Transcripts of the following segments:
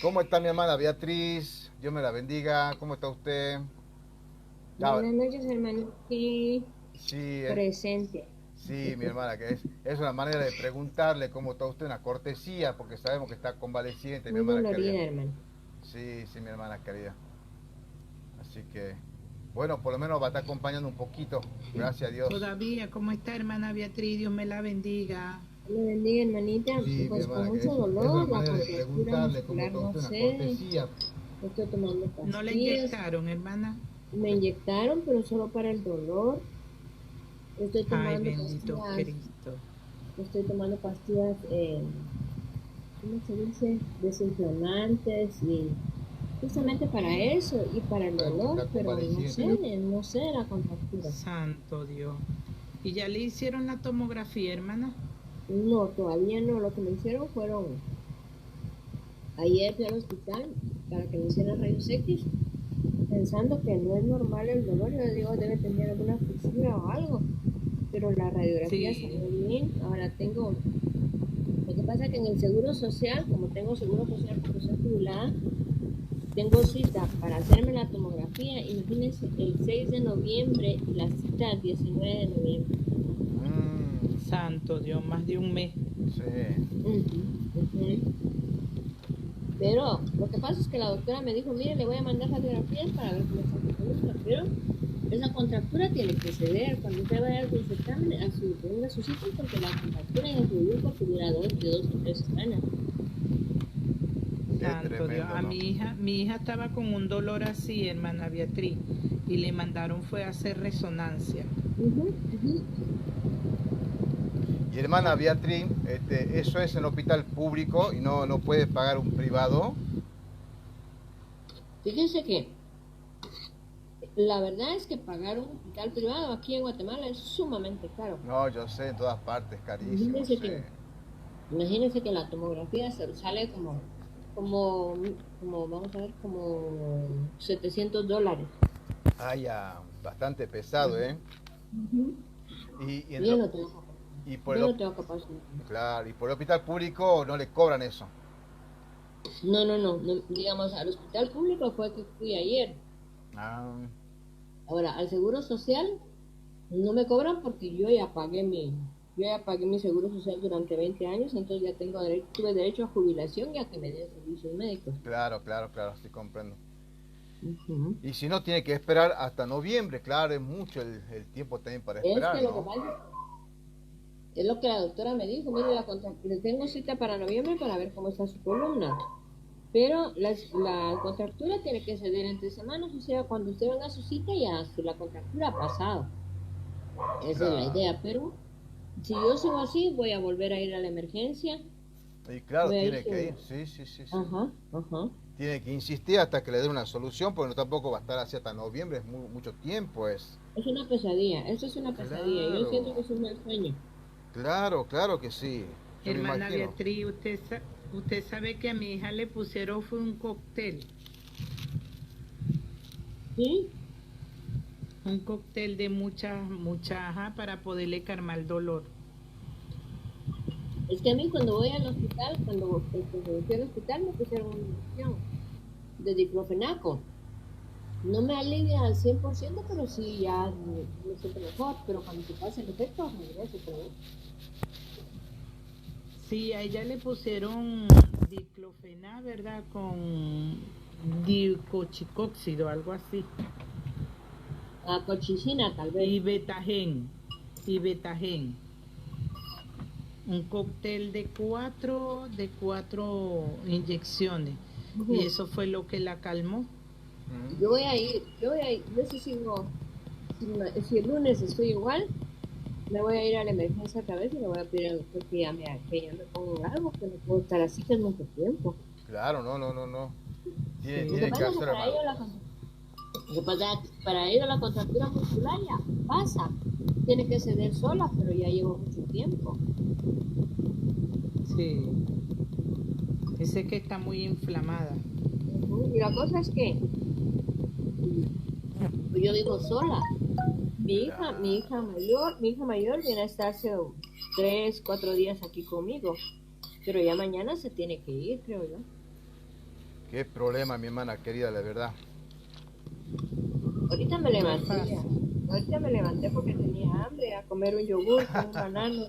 ¿Cómo está mi hermana Beatriz? Dios me la bendiga. ¿Cómo está usted? Ya, Buenas noches, hermano. Aquí sí, presente. sí, mi hermana, que es una manera de preguntarle cómo está usted, una cortesía, porque sabemos que está convaleciente, mi Muy hermana querida. dolorida, hermano. Sí, sí, mi hermana querida. Así que, bueno, por lo menos va a estar acompañando un poquito, gracias a Dios. Todavía, ¿cómo está hermana Beatriz? Dios me la bendiga. Dios le bendiga, hermanita. Sí, mi Pues con hermana, que mucho es una dolor, la manera de contractura preguntarle cómo muscular, está no usted, una sé. cortesía. Estoy tomando ¿No le pastillas. inyectaron, hermana? Me inyectaron, pero solo para el dolor. Estoy Ay, tomando bendito pastillas. Cristo. Estoy tomando pastillas, ¿cómo se dice? Desinflamantes y justamente para eso y para el Sabemos que dolor, está pero convaleciente. no sé la contractura. Santo Dios. ¿Y ya le hicieron la tomografía, hermana? No, todavía no. Lo que me hicieron fueron, ayer fui al hospital para que me hicieran rayos X, pensando que no es normal el dolor. Yo digo, debe tener alguna fisura o algo, pero la radiografía Sí. salió bien. Ahora tengo, lo que pasa es que en el seguro social, como tengo seguro social porque soy jubilada, tengo cita para hacerme la tomografía, imagínense, el 6 de noviembre y la cita el 19 de noviembre. Mm, Santo Dios, más de un mes. sí. Ujú, ujú. Pero lo que pasa es que la doctora me dijo, mire, le voy a mandar radiografías para ver cómo está su columna, pero esa contractura tiene que ceder. Cuando usted vaya a su examen, venga a su cita, porque la contractura en el porque dura de 2 o 3 semanas. Qué Santo Dios. tremendo, A ¿no? mi hija estaba con un dolor así, hermana Beatriz, y le mandaron fue a hacer resonancia. Ujú, ujú. Y hermana Beatriz, eso es en hospital público y no puede pagar un privado. Fíjense que la verdad es que pagar un hospital privado aquí en Guatemala es sumamente caro. No, yo sé, en todas partes, carísimo, Imagínense sí. que, imagínense que la tomografía sale como, como, vamos a ver, como $700. Ah, ya, bastante pesado, Ujú, ¿eh? ujú. Y, en Yo el, no tengo capacidad. y por Yo no tengo capacidad. claro, y por el hospital público no le cobran eso. No, digamos, al hospital público fue que fui ayer. Ah, Ahora, al seguro social no me cobran porque yo ya pagué mi seguro social durante 20 años, entonces ya tuve derecho a jubilación y a que me den servicios médicos. claro, claro, claro, sí comprendo. Ujú. Y si no, tiene que esperar hasta noviembre, claro, es mucho el tiempo también para Es esperar, que lo que ¿no? pasa es lo que la doctora me dijo, mire, le tengo cita para noviembre para ver cómo está su columna. Pero la contractura tiene que ceder entre semanas, o sea, cuando usted venga a su cita ya si la contractura ha pasado. Esa es la Claro. idea, pero si yo sigo así, voy a volver a ir a la emergencia, Y claro, voy a ir tiene que sin... ir, sí, sí, sí, sí. Ajá, ajá. Tiene que insistir hasta que le dé una solución, porque no tampoco va a estar así hasta noviembre, es mucho tiempo, es. Es una pesadilla, esto es una pesadilla, yo siento que Claro, es un mal sueño. claro, claro que sí, yo me Hermana imagino. Beatriz, usted sabe que a mi hija le pusieron fue ¿Sí? un cóctel de muchas, para poderle calmar el dolor. Es que a mí cuando voy al hospital, cuando fui al hospital me pusieron una inyección de diclofenaco. No me alivia al 100%, pero sí ya me siento mejor. Pero cuando se pasa el efecto, regreso otra vez. Sí, a ella le pusieron diclofenac, ¿verdad? Con dicochicóxido, algo así. La colchicina, tal vez. Y betagen. Y betagen. Un cóctel de cuatro inyecciones. Y Ujú. eso fue lo que la calmó. Yo sí sigo, si el lunes estoy igual, me voy a ir a la emergencia otra vez y le voy a pedir al doctor que ya me ponga algo, que no puedo estar así que es mucho tiempo. Claro, no, no, no, no. Lo que Sí. Tiene que pasa es que hacer para algo. ellos lo que pasa es que para ellos la contractura muscular ya pasa. Tiene que ceder sola, pero ya llevo mucho tiempo. Sí. Dice que está muy inflamada. Ujú. Y la cosa es que yo vivo sola. Claro. Mi hija mayor viene a estarse 3, 4 días aquí conmigo, pero ya mañana se tiene que ir, creo yo. Qué problema, mi hermana querida, la verdad. Ahorita me levanté. Ahorita me levanté porque tenía hambre a comer un yogur con un banano.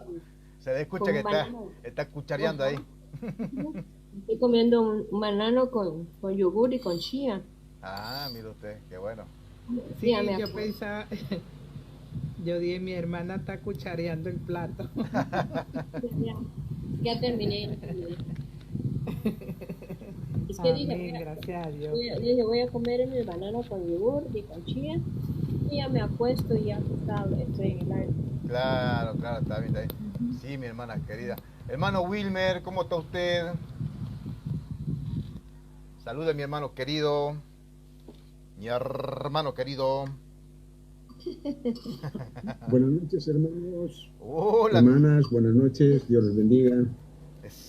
Se le escucha Con que un banano. está cuchareando ahí. Estoy comiendo un banano con yogur y con chía. Ah, mire usted, qué bueno. Sí, Ya me yo acuerdo. pensaba, yo dije, mi hermana está cuchareando el plato. Ya, ya terminé. Es que dije, Amén, gracias a Dios. voy a comer mi banano con yogur y con chía. Y ya me acuesto y ya estoy en el aire. Claro, claro, está bien, está bien. Sí, mi hermana querida. Hermano Wilmer, ¿cómo está usted? Saluda a mi hermano querido. Mi hermano querido. Buenas noches, hermanos, Hola. hermanas, buenas noches, Dios los bendiga.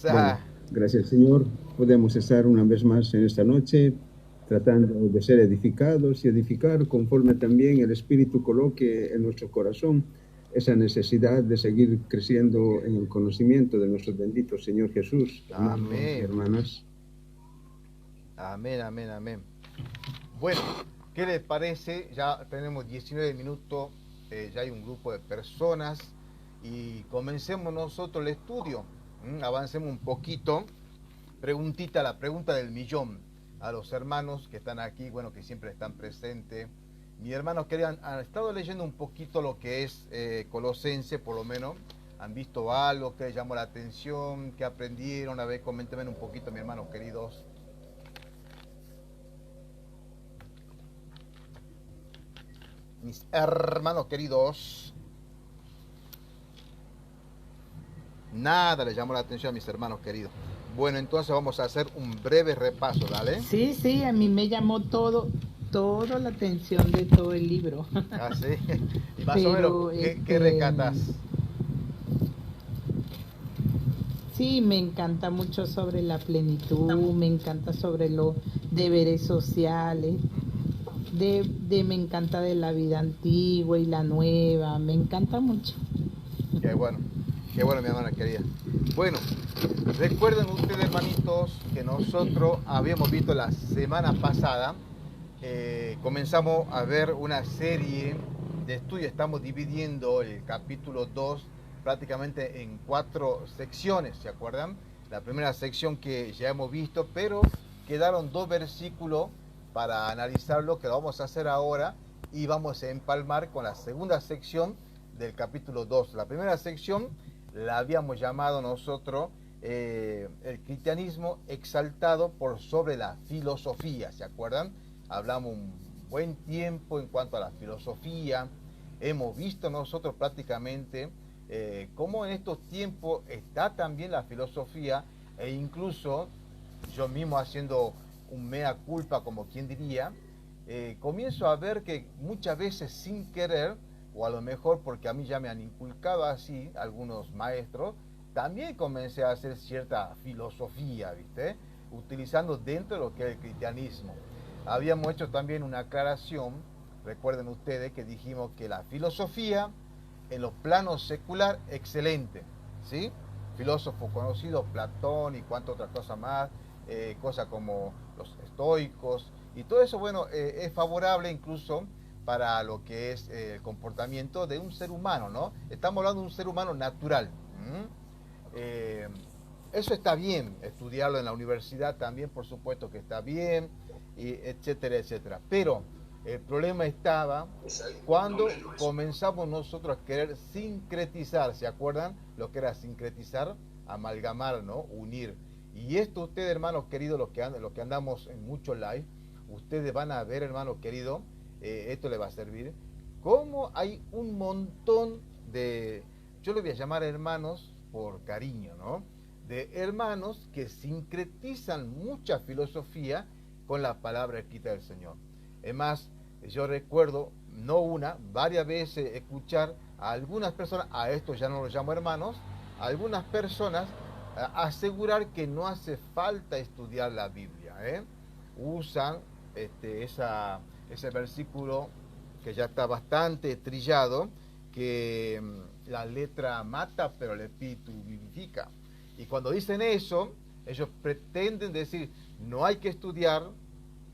Bueno, gracias al Señor, podemos estar una vez más en esta noche tratando de ser edificados y edificar conforme también el Espíritu coloque en nuestro corazón esa necesidad de seguir creciendo en el conocimiento de nuestro bendito Señor Jesús, hermanos y hermanas. Amén, amén, amén. Bueno, ¿qué les parece? Ya tenemos 19 minutos, ya hay un grupo de personas y comencemos nosotros el estudio. Avancemos un poquito. La pregunta del millón a los hermanos que están aquí, bueno, que siempre están presentes. Mis hermanos que han estado leyendo un poquito lo que es Colosense, por lo menos. ¿Han visto algo que les llamó la atención? ¿Qué aprendieron? A ver, coméntenme un poquito, mis hermanos queridos. Mis hermanos queridos. Nada les llamó la atención a mis hermanos queridos. Bueno, entonces vamos a hacer un breve repaso, ¿dale? Sí, sí, a mí me llamó toda la atención de todo el libro. Ah, sí. Y más o menos, ¿qué rescatas? Sí, me encanta mucho sobre la plenitud, me encanta sobre los deberes sociales, me encanta de la vida antigua y la nueva, me encanta mucho. Qué bueno, mi hermana querida. Bueno, recuerden ustedes, hermanitos, que nosotros habíamos visto la semana pasada, comenzamos a ver una serie de estudios, estamos dividiendo el capítulo 2 prácticamente en 4 secciones, ¿se acuerdan? La primera sección que ya hemos visto, pero quedaron 2 versículos para analizarlo, que lo vamos a hacer ahora y vamos a empalmar con la segunda sección del capítulo 2. La primera sección la habíamos llamado nosotros el cristianismo exaltado por sobre la filosofía, ¿se acuerdan? Hablamos un buen tiempo en cuanto a la filosofía, hemos visto nosotros prácticamente cómo en estos tiempos está también la filosofía e incluso yo mismo haciendo un mea culpa, como quien diría, comienzo a ver que muchas veces sin querer, o a lo mejor porque a mí ya me han inculcado así algunos maestros, también comencé a hacer cierta filosofía, ¿viste? Utilizando dentro de lo que es el cristianismo. Habíamos hecho también una aclaración, recuerden ustedes que dijimos que la filosofía en los planos secular, excelente, ¿sí? Filósofo conocido, Platón y cuántas otras cosas más, cosas como los estoicos, y todo eso, bueno, es favorable incluso para lo que es el comportamiento de un ser humano, ¿no? Estamos hablando de un ser humano natural. Eso está bien, estudiarlo en la universidad también, por supuesto que está bien, y etcétera, etcétera. Pero el problema estaba cuando comenzamos nosotros a querer sincretizar, ¿se acuerdan? Lo que era sincretizar, amalgamar, ¿no? Unir. Y esto ustedes, hermanos queridos, los que andamos en mucho live, ustedes van a ver, hermanos queridos, esto les va a servir, cómo hay un montón de, yo le voy a llamar hermanos por cariño, ¿no? De hermanos que sincretizan mucha filosofía con la palabra escrita del Señor. Es más, yo recuerdo, no una, varias veces escuchar a algunas personas, a estos ya no los llamo hermanos, a algunas personas asegurar que no hace falta estudiar la Biblia. Usan ese versículo que ya está bastante trillado, que la letra mata, pero el espíritu vivifica. Y cuando dicen eso, Ellos pretenden decir, no hay que estudiar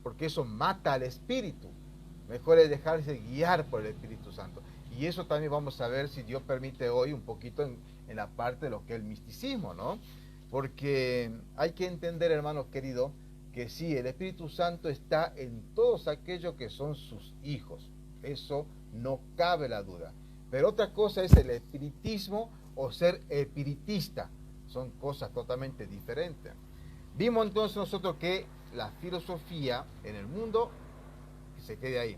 porque eso mata al espíritu. Mejor es dejarse guiar por el Espíritu Santo. Y eso también vamos a ver, si Dios permite, hoy un poquito en la parte de lo que es el misticismo, ¿no? Porque hay que entender, hermano querido, que sí, el Espíritu Santo está en todos aquellos que son sus hijos. Eso no cabe la duda. Pero otra cosa es el espiritismo o ser espiritista. Son cosas totalmente diferentes. Vimos entonces nosotros que la filosofía en el mundo se quede ahí.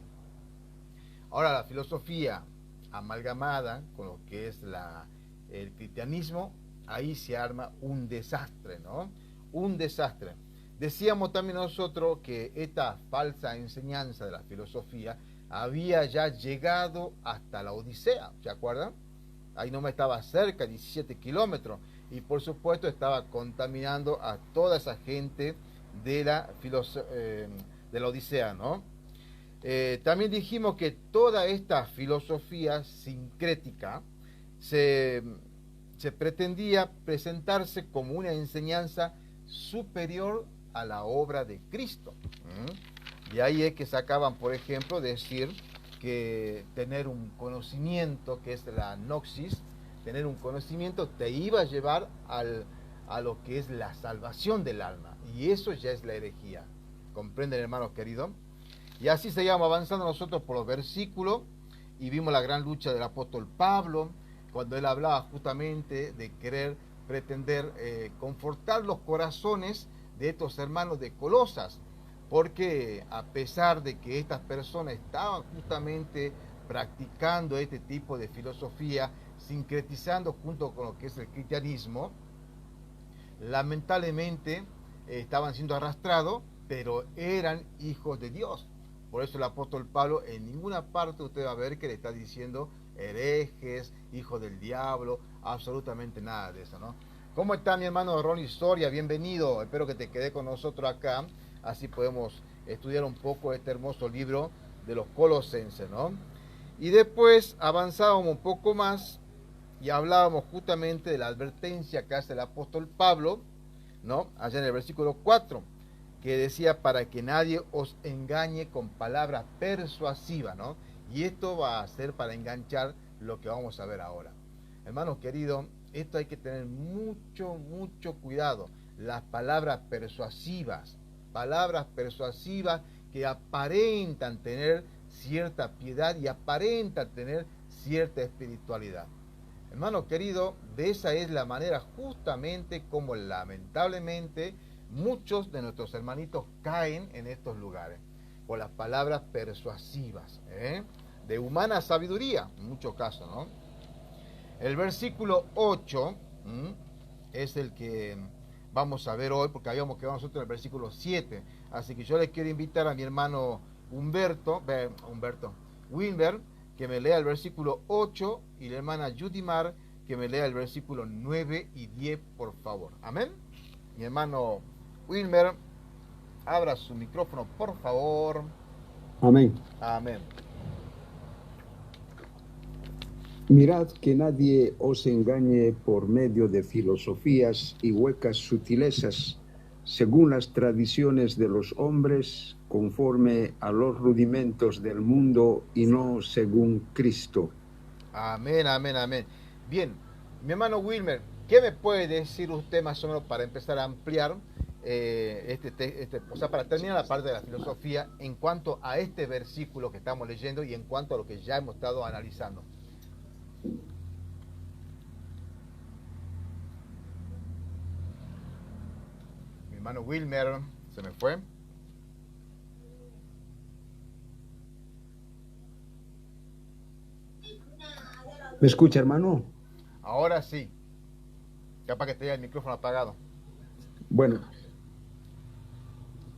Ahora la filosofía amalgamada con lo que es el cristianismo, ahí se arma un desastre, ¿no? Un desastre. Decíamos también nosotros que esta falsa enseñanza de la filosofía había ya llegado hasta la Odisea, ¿se acuerdan? Ahí no me estaba cerca, 17 kilómetros, y por supuesto estaba contaminando a toda esa gente de la Odisea, ¿no? También dijimos que toda esta filosofía sincrética se pretendía presentarse como una enseñanza superior a la obra de Cristo. Y ahí es que sacaban, por ejemplo, decir que tener un conocimiento, que es la gnosis, tener un conocimiento te iba a llevar a lo que es la salvación del alma. Y eso ya es la herejía. ¿Comprenden, hermanos queridos? Y así seguíamos avanzando nosotros por los versículos y vimos la gran lucha del apóstol Pablo, cuando él hablaba justamente de querer pretender confortar los corazones de estos hermanos de Colosas, porque a pesar de que estas personas estaban justamente practicando este tipo de filosofía, sincretizando junto con lo que es el cristianismo, lamentablemente estaban siendo arrastrados, pero eran hijos de Dios. Por eso el apóstol Pablo en ninguna parte usted va a ver que le está diciendo herejes, hijos del diablo, absolutamente nada de eso, ¿no? ¿Cómo está mi hermano Ronnie Soria? Bienvenido, espero que te quede con nosotros acá, así podemos estudiar un poco este hermoso libro de los Colosenses, ¿no? Y después avanzábamos un poco más y hablábamos justamente de la advertencia que hace el apóstol Pablo, ¿no? Allá en el versículo 4, que decía, para que nadie os engañe con palabras persuasivas, ¿no? Y esto va a ser para enganchar lo que vamos a ver ahora. Hermanos queridos, esto hay que tener mucho cuidado. Las palabras persuasivas que aparentan tener cierta piedad y aparentan tener cierta espiritualidad. Hermanos queridos, de esa es la manera justamente como lamentablemente muchos de nuestros hermanitos caen en estos lugares, por las palabras persuasivas, de humana sabiduría, en muchos casos, ¿no? El versículo 8 es el que vamos a ver hoy, porque habíamos quedado nosotros en el versículo 7, así que yo les quiero invitar a mi hermano Wilmer, que me lea el versículo 8, y la hermana Judimar, que me lea el versículo 9 y 10, por favor. Amén. Mi hermano Wilmer, abra su micrófono, por favor. Amén. Amén. Mirad que nadie os engañe por medio de filosofías y huecas sutilezas, según las tradiciones de los hombres, conforme a los rudimentos del mundo y no según Cristo. Amén, amén, amén. Bien, mi hermano Wilmer, ¿qué me puede decir usted más o menos para empezar a ampliar, o sea, para terminar la parte de la filosofía en cuanto a este versículo que estamos leyendo y en cuanto a lo que ya hemos estado analizando? Mi hermano Wilmer, ¿se me fue? ¿Me escucha, hermano? Ahora sí. Capaz que tenga el micrófono apagado. Bueno,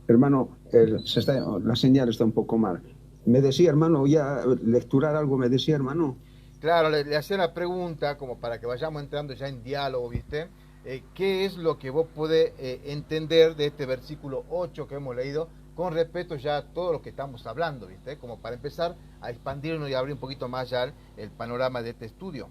hermano, la señal está un poco mal. Me decía, hermano, ya lecturar algo, me decía, hermano. Claro, le hacía una pregunta como para que vayamos entrando ya en diálogo, ¿viste? ¿Qué es lo que vos podés entender de este versículo 8 que hemos leído con respecto ya a todo lo que estamos hablando, ¿viste? Como para empezar a expandirnos y abrir un poquito más ya el panorama de este estudio.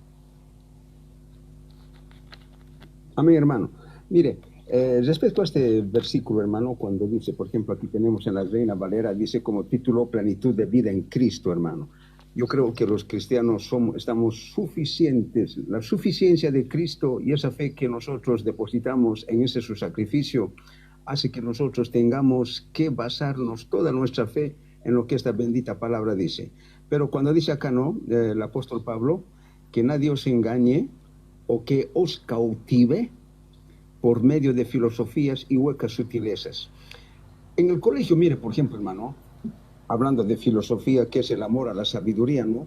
Amén, hermano. Mire, Respecto a este versículo, hermano, cuando dice, por ejemplo, aquí tenemos en la Reina Valera, dice como título plenitud de vida en Cristo, hermano. Yo creo que los cristianos estamos suficientes, la suficiencia de Cristo y esa fe que nosotros depositamos en ese su sacrificio hace que nosotros tengamos que basarnos toda nuestra fe en lo que esta bendita palabra dice. Pero cuando dice acá, ¿no? El apóstol Pablo, que nadie os engañe o que os cautive por medio de filosofías y huecas sutilezas. En el colegio, mire, por ejemplo, hermano, hablando de filosofía, que es el amor a la sabiduría, ¿no?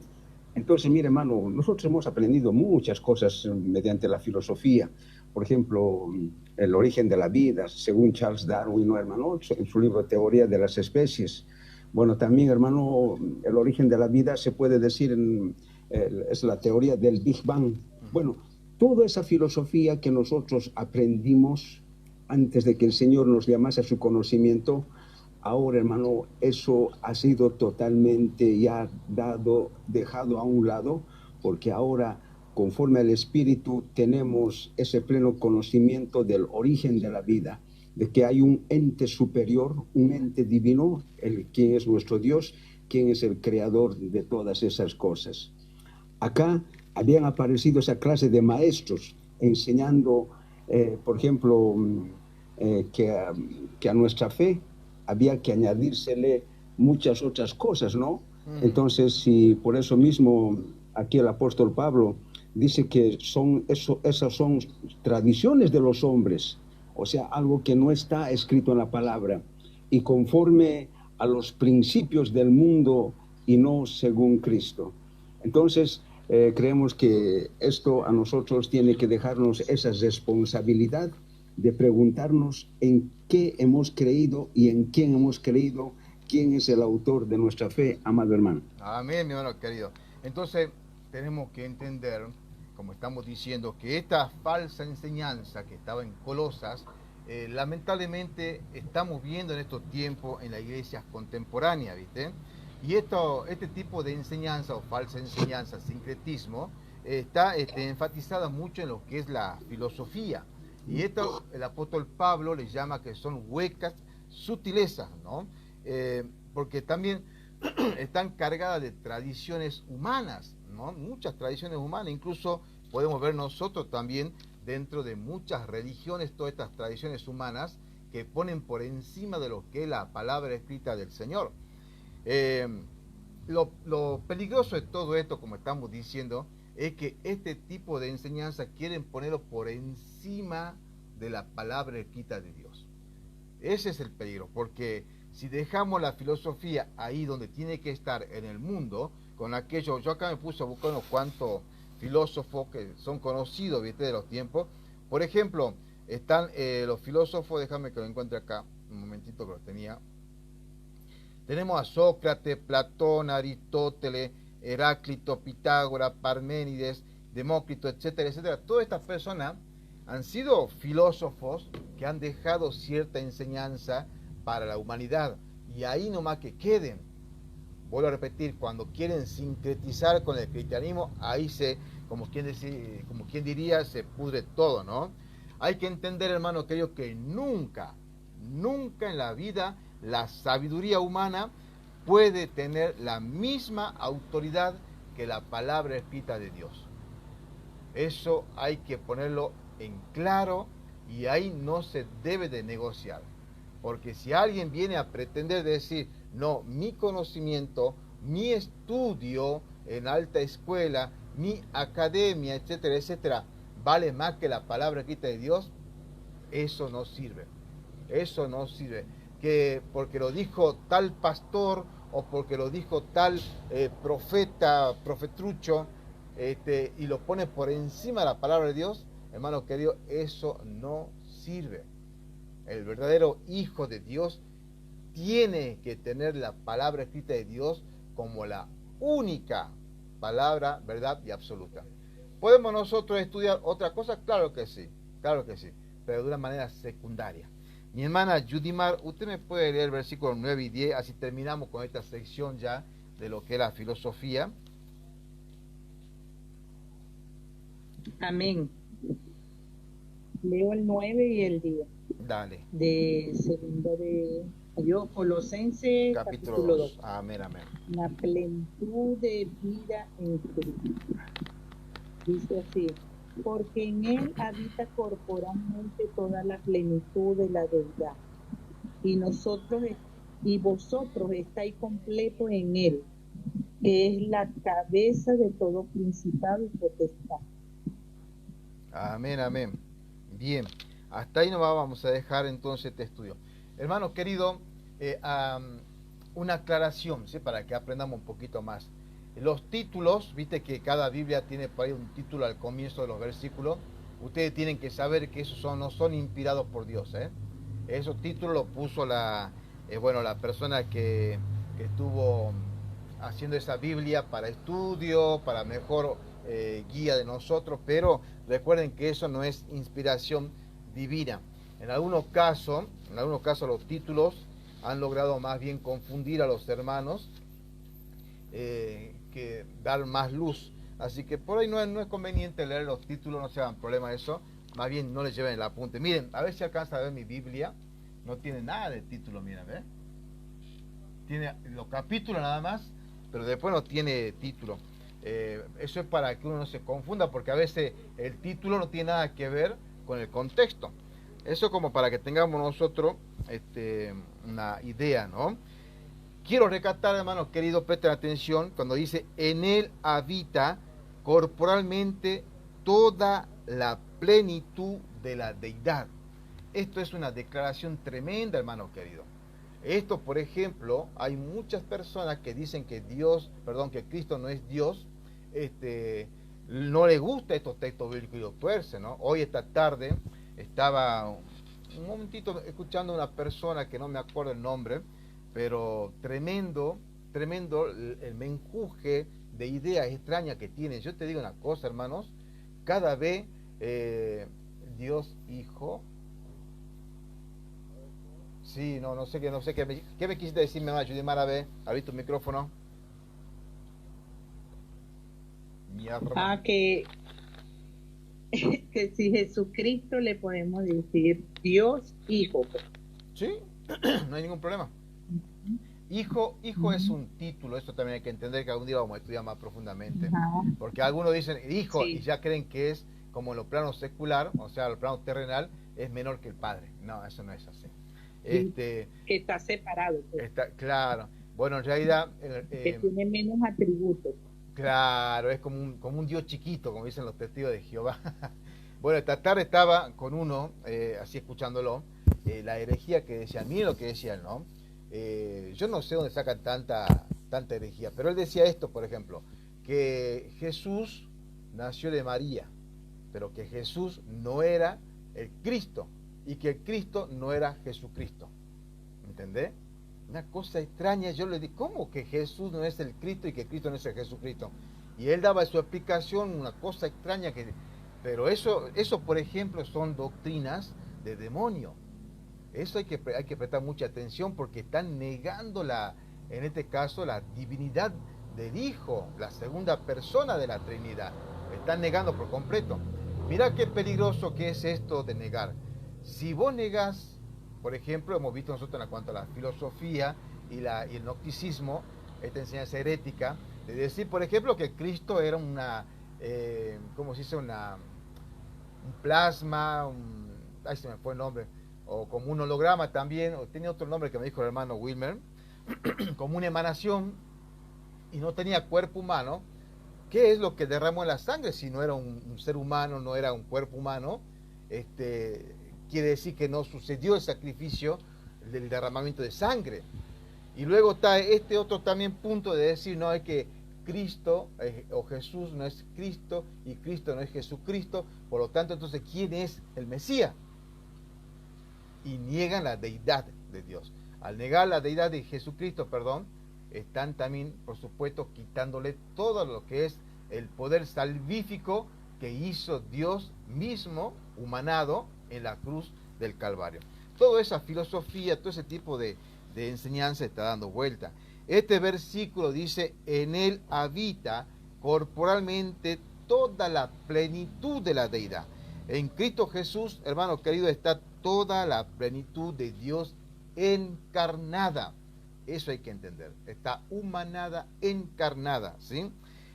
Entonces, mire, hermano, nosotros hemos aprendido muchas cosas mediante la filosofía. Por ejemplo, el origen de la vida, según Charles Darwin, ¿no, hermano? En su libro Teoría de las Especies. Bueno, también, hermano, el origen de la vida se puede decir, es la teoría del Big Bang. Bueno, toda esa filosofía que nosotros aprendimos antes de que el Señor nos llamase a su conocimiento, ahora, hermano, eso ha sido totalmente ya dejado a un lado, porque ahora, conforme al Espíritu, tenemos ese pleno conocimiento del origen de la vida, de que hay un ente superior, un ente divino, quien es nuestro Dios, quien es el creador de todas esas cosas. Acá habían aparecido esa clase de maestros enseñando, por ejemplo, que a nuestra fe había que añadírsele muchas otras cosas, ¿no? Entonces, si por eso mismo aquí el apóstol Pablo dice que esas son tradiciones de los hombres, o sea, algo que no está escrito en la palabra, y conforme a los principios del mundo y no según Cristo. Entonces, creemos que esto a nosotros tiene que dejarnos esa responsabilidad de preguntarnos en qué hemos creído y en quién hemos creído, quién es el autor de nuestra fe, amado hermano. Amén, mi hermano querido. Entonces, tenemos que entender, como estamos diciendo, que esta falsa enseñanza que estaba en Colosas, lamentablemente estamos viendo en estos tiempos en las iglesias contemporáneas, ¿viste? Y este tipo de enseñanza o falsa enseñanza, sincretismo, está enfatizada mucho en lo que es la filosofía. Y esto el apóstol Pablo le llama que son huecas sutilezas, ¿no? Porque también están cargadas de tradiciones humanas, ¿no? Muchas tradiciones humanas, incluso podemos ver nosotros también dentro de muchas religiones todas estas tradiciones humanas que ponen por encima de lo que es la palabra escrita del Señor. Lo peligroso de todo esto, como estamos diciendo, es que este tipo de enseñanza quieren ponerlo por encima de la palabra escrita de Dios. Ese es el peligro, porque si dejamos la filosofía ahí donde tiene que estar en el mundo, con aquello, yo acá me puse a buscar unos cuantos filósofos que son conocidos, ¿viste? De los tiempos. Por ejemplo, están los filósofos, déjame que lo encuentre acá, un momentito que lo tenía. Tenemos a Sócrates, Platón, Aristóteles, Heráclito, Pitágoras, Parménides, Demócrito, etcétera, etcétera. Todas estas personas han sido filósofos que han dejado cierta enseñanza para la humanidad. Y ahí nomás que queden. Vuelvo a repetir, cuando quieren sincretizar con el cristianismo, ahí como quien diría, se pudre todo, ¿no? Hay que entender, hermano querido, que nunca en la vida la sabiduría humana puede tener la misma autoridad que la palabra escrita de Dios. Eso hay que ponerlo en claro y ahí no se debe de negociar. Porque si alguien viene a pretender decir, no, mi conocimiento, mi estudio en alta escuela, mi academia, etcétera, etcétera, vale más que la palabra escrita de Dios, eso no sirve. Eso no sirve. Que porque lo dijo tal pastor o porque lo dijo tal profetrucho, y lo pone por encima de la palabra de Dios, hermano querido, eso no sirve. El verdadero hijo de Dios tiene que tener la palabra escrita de Dios como la única palabra, verdad y absoluta. ¿Podemos nosotros estudiar otra cosa? Claro que sí, pero de una manera secundaria. Mi hermana Judimar, usted me puede leer el versículo 9 y 10, así terminamos con esta sección ya de lo que es la filosofía. Amén. Leo el 9 y el 10. Dale. De segundo de Colosenses, capítulo 2. Amén, amén. La plenitud de vida en Cristo. Dice así: porque en él habita corporalmente toda la plenitud de la deidad. Y vosotros estáis completos en él, que es la cabeza de todo principado y potestad. Amén, amén. Bien, hasta ahí nos vamos a dejar entonces este estudio. Hermano querido, una aclaración, ¿sí? Para que aprendamos un poquito más. Los títulos, viste que cada Biblia tiene por ahí un título al comienzo de los versículos. Ustedes tienen que saber que esos no son inspirados por Dios, ¿eh? Esos títulos los puso la persona que estuvo haciendo esa Biblia para estudio, para mejor guía de nosotros, pero recuerden que eso no es inspiración divina. En algunos casos los títulos han logrado más bien confundir a los hermanos que dar más luz. Así que por ahí no es conveniente leer los títulos, no se hagan problema de eso. Más bien no les lleven el apunte. Miren, a ver si alcanza a ver mi Biblia. No tiene nada de título, miren, ¿ves? Tiene los capítulos nada más, pero después no tiene título. Eso es para que uno no se confunda, porque a veces el título no tiene nada que ver con el contexto. Eso como para que tengamos nosotros una idea, ¿no? Quiero recatar, hermanos queridos, presten atención, cuando dice, en él habita corporalmente toda la plenitud de la deidad. Esto es una declaración tremenda, hermanos queridos. Esto, por ejemplo, hay muchas personas que dicen que Cristo no es Dios, no les gusta estos textos bíblicos y los tuercen, ¿no? Hoy esta tarde estaba un momentito escuchando a una persona que no me acuerdo el nombre, pero tremendo el menjuje de ideas extrañas que tienen. Yo te digo una cosa, hermanos, cada vez Dios Hijo, sí, no sé qué me quisiste decir, me va a ayudar a ver, abrí tu micrófono. Que si Jesucristo le podemos decir Dios Hijo. Sí, no hay ningún problema. Hijo es un título, esto también hay que entender, que algún día vamos a estudiar más profundamente, porque algunos dicen hijo, sí, y ya creen que es como en lo plano secular, o sea, en lo plano terrenal, es menor que el padre. No, eso no es así. Que está separado. Pues. Está, claro. Bueno, en realidad... que tiene menos atributos. Claro, es como un Dios chiquito, como dicen los testigos de Jehová. Bueno, esta tarde estaba con uno, así escuchándolo, la herejía que decía, miren lo que decía él, ¿no? Yo no sé dónde sacan tanta herejía, pero él decía esto, por ejemplo, que Jesús nació de María, pero que Jesús no era el Cristo, y que el Cristo no era Jesucristo. ¿Entendés? Una cosa extraña. Yo le dije, ¿cómo que Jesús no es el Cristo y que Cristo no es el Jesucristo? Y él daba su explicación, una cosa extraña pero eso por ejemplo son doctrinas de demonio. Eso hay que prestar mucha atención, porque están negando en este caso la divinidad del Hijo, la segunda persona de la Trinidad. Están negando por completo. Mira qué peligroso que es esto de negar. Si vos negás, por ejemplo, hemos visto nosotros en cuanto a la filosofía y el gnosticismo, esta enseñanza herética, de decir, por ejemplo, que Cristo era ¿cómo se dice? Un plasma, ahí se me fue el nombre, o como un holograma también, o tenía otro nombre que me dijo el hermano Wilmer, como una emanación, y no tenía cuerpo humano. ¿Qué es lo que derramó en la sangre? Si no era un ser humano, no era un cuerpo humano, quiere decir que no sucedió el sacrificio del derramamiento de sangre. Y luego está este otro también punto de decir, no, es que Cristo o Jesús no es Cristo y Cristo no es Jesucristo, por lo tanto, entonces, ¿quién es el Mesías? Y niegan la deidad de Dios. Al negar la deidad de Jesucristo, están también, por supuesto, quitándole todo lo que es el poder salvífico que hizo Dios mismo, humanado, en la cruz del Calvario. Toda esa filosofía, todo ese tipo de enseñanza está dando vuelta. Este versículo dice, en él habita corporalmente toda la plenitud de la deidad. En Cristo Jesús, hermano querido, está toda la plenitud de Dios encarnada. Eso hay que entender. Está humanada, encarnada, ¿sí?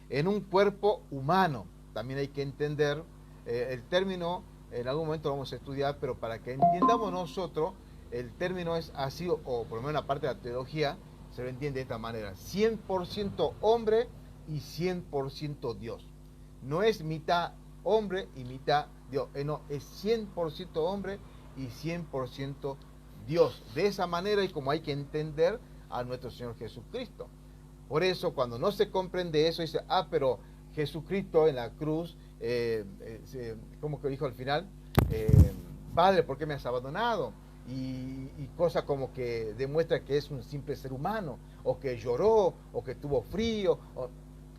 En un cuerpo humano. También hay que entender el término, en algún momento lo vamos a estudiar, pero para que entiendamos nosotros, el término es así, o por lo menos una parte de la teología, se lo entiende de esta manera. 100% hombre y 100% Dios. No es mitad hombre y mitad Dios. No, es 100% hombre y 100% Dios. De esa manera y como hay que entender a nuestro Señor Jesucristo. Por eso cuando no se comprende eso, dice, pero Jesucristo en la cruz, ¿cómo que dijo al final? Padre, ¿por qué me has abandonado? Y cosa como que demuestra que es un simple ser humano, o que lloró, o que tuvo frío.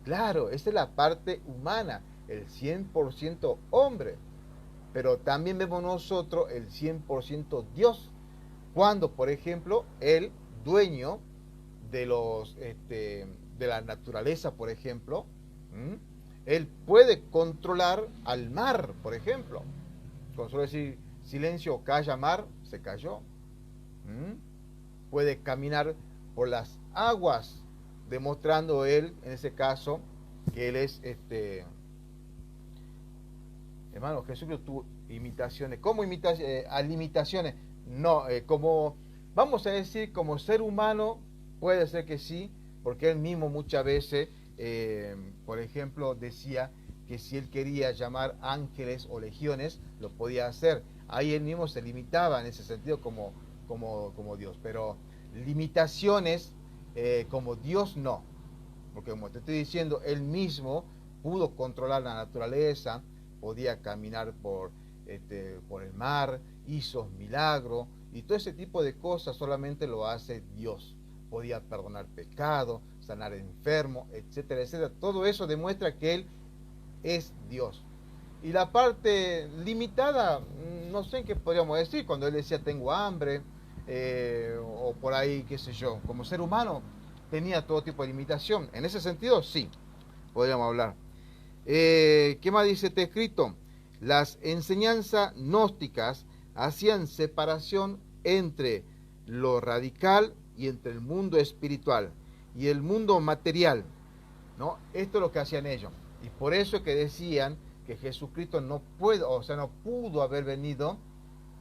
Claro, esa es la parte humana, el 100% hombre. Pero también vemos nosotros el 100% Dios. Cuando, por ejemplo, el dueño de de la naturaleza, por ejemplo, él puede controlar al mar, por ejemplo. Con solo decir silencio, calla mar, se cayó. Puede caminar por las aguas, demostrando él, en ese caso, que él es hermano, Jesucristo tuvo imitaciones. ¿Cómo limitaciones? No, como, vamos a decir, como ser humano, puede ser que sí, porque él mismo muchas veces, por ejemplo, decía que si él quería llamar ángeles o legiones, lo podía hacer. Ahí él mismo se limitaba en ese sentido como Dios. Pero limitaciones como Dios no. Porque como te estoy diciendo, él mismo pudo controlar la naturaleza, podía caminar por el mar, hizo milagros, y todo ese tipo de cosas solamente lo hace Dios. Podía perdonar pecado, sanar enfermos, etcétera, etcétera. Todo eso demuestra que Él es Dios. Y la parte limitada, no sé qué podríamos decir, cuando Él decía tengo hambre, o por ahí, qué sé yo, como ser humano tenía todo tipo de limitación. En ese sentido, sí, podríamos hablar. ¿Qué más dice este escrito? Las enseñanzas gnósticas hacían separación entre lo radical y entre el mundo espiritual y el mundo material, ¿no? Esto es lo que hacían ellos. Y por eso es que decían que Jesucristo no pudo haber venido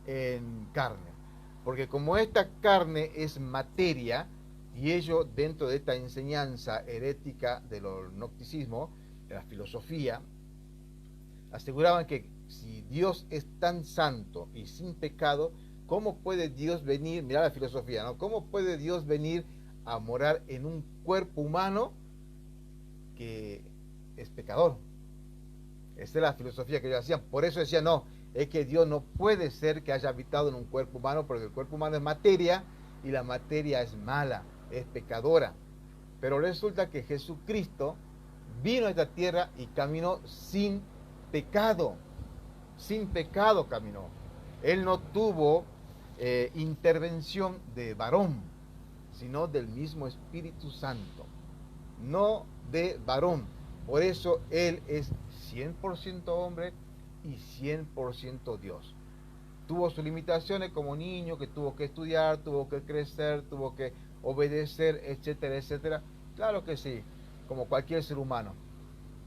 en carne. Porque como esta carne es materia, y ellos dentro de esta enseñanza herética del gnosticismo, de la filosofía, aseguraban que si Dios es tan santo y sin pecado, ¿cómo puede Dios venir, mirá la filosofía, ¿no? ¿Cómo puede Dios venir a morar en un cuerpo humano que es pecador? Esa es la filosofía que ellos hacían. Por eso decían, no, es que Dios no puede ser que haya habitado en un cuerpo humano, porque el cuerpo humano es materia y la materia es mala, es pecadora. Pero resulta que Jesucristo vino a esta tierra y caminó sin pecado caminó. Él no tuvo intervención de varón, sino del mismo Espíritu Santo, no de varón. Por eso Él es 100% hombre y 100% Dios. Tuvo sus limitaciones como niño, que tuvo que estudiar, tuvo que crecer, tuvo que obedecer, etcétera, etcétera. Claro que sí, como cualquier ser humano.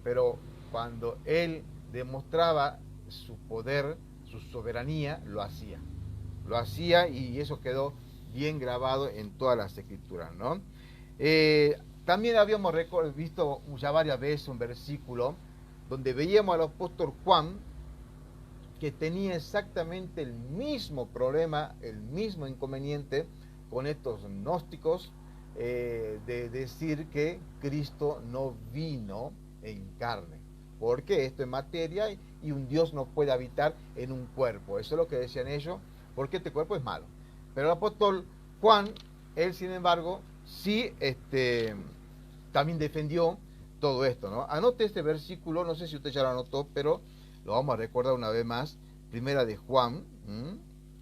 Pero cuando Él demostraba su poder, su soberanía, lo hacía. Lo hacía y eso quedó bien grabado en todas las escrituras, ¿no? También habíamos visto ya varias veces un versículo donde veíamos al apóstol Juan que tenía exactamente el mismo problema, el mismo inconveniente con estos gnósticos, de decir que Cristo no vino en carne, porque esto es materia y un Dios no puede habitar en un cuerpo. Eso es lo que decían ellos, porque este cuerpo es malo. Pero el apóstol Juan, él sin embargo, sí también defendió todo esto, ¿no? Anote este versículo, no sé si usted ya lo anotó, pero lo vamos a recordar una vez más. Primera de Juan,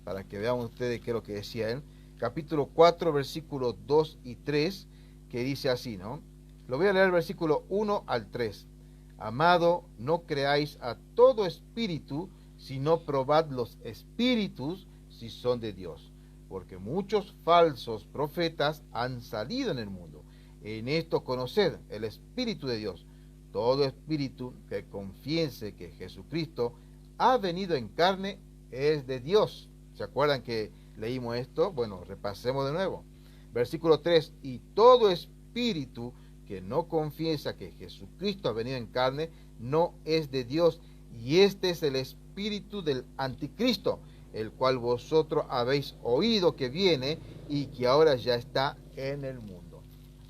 para que vean ustedes qué es lo que decía él. Capítulo 4, versículos 2 y 3, que dice así, ¿no? Lo voy a leer el versículo 1 al 3. Amado, no creáis a todo espíritu, sino probad los espíritus si son de Dios, porque muchos falsos profetas han salido en el mundo. En esto conoced el Espíritu de Dios. Todo espíritu que confiese que Jesucristo ha venido en carne es de Dios. ¿Se acuerdan que leímos esto? Bueno, repasemos de nuevo. Versículo 3, y todo espíritu que no confiesa que Jesucristo ha venido en carne no es de Dios, y este es el espíritu del anticristo, el cual vosotros habéis oído que viene y que ahora ya está en el mundo.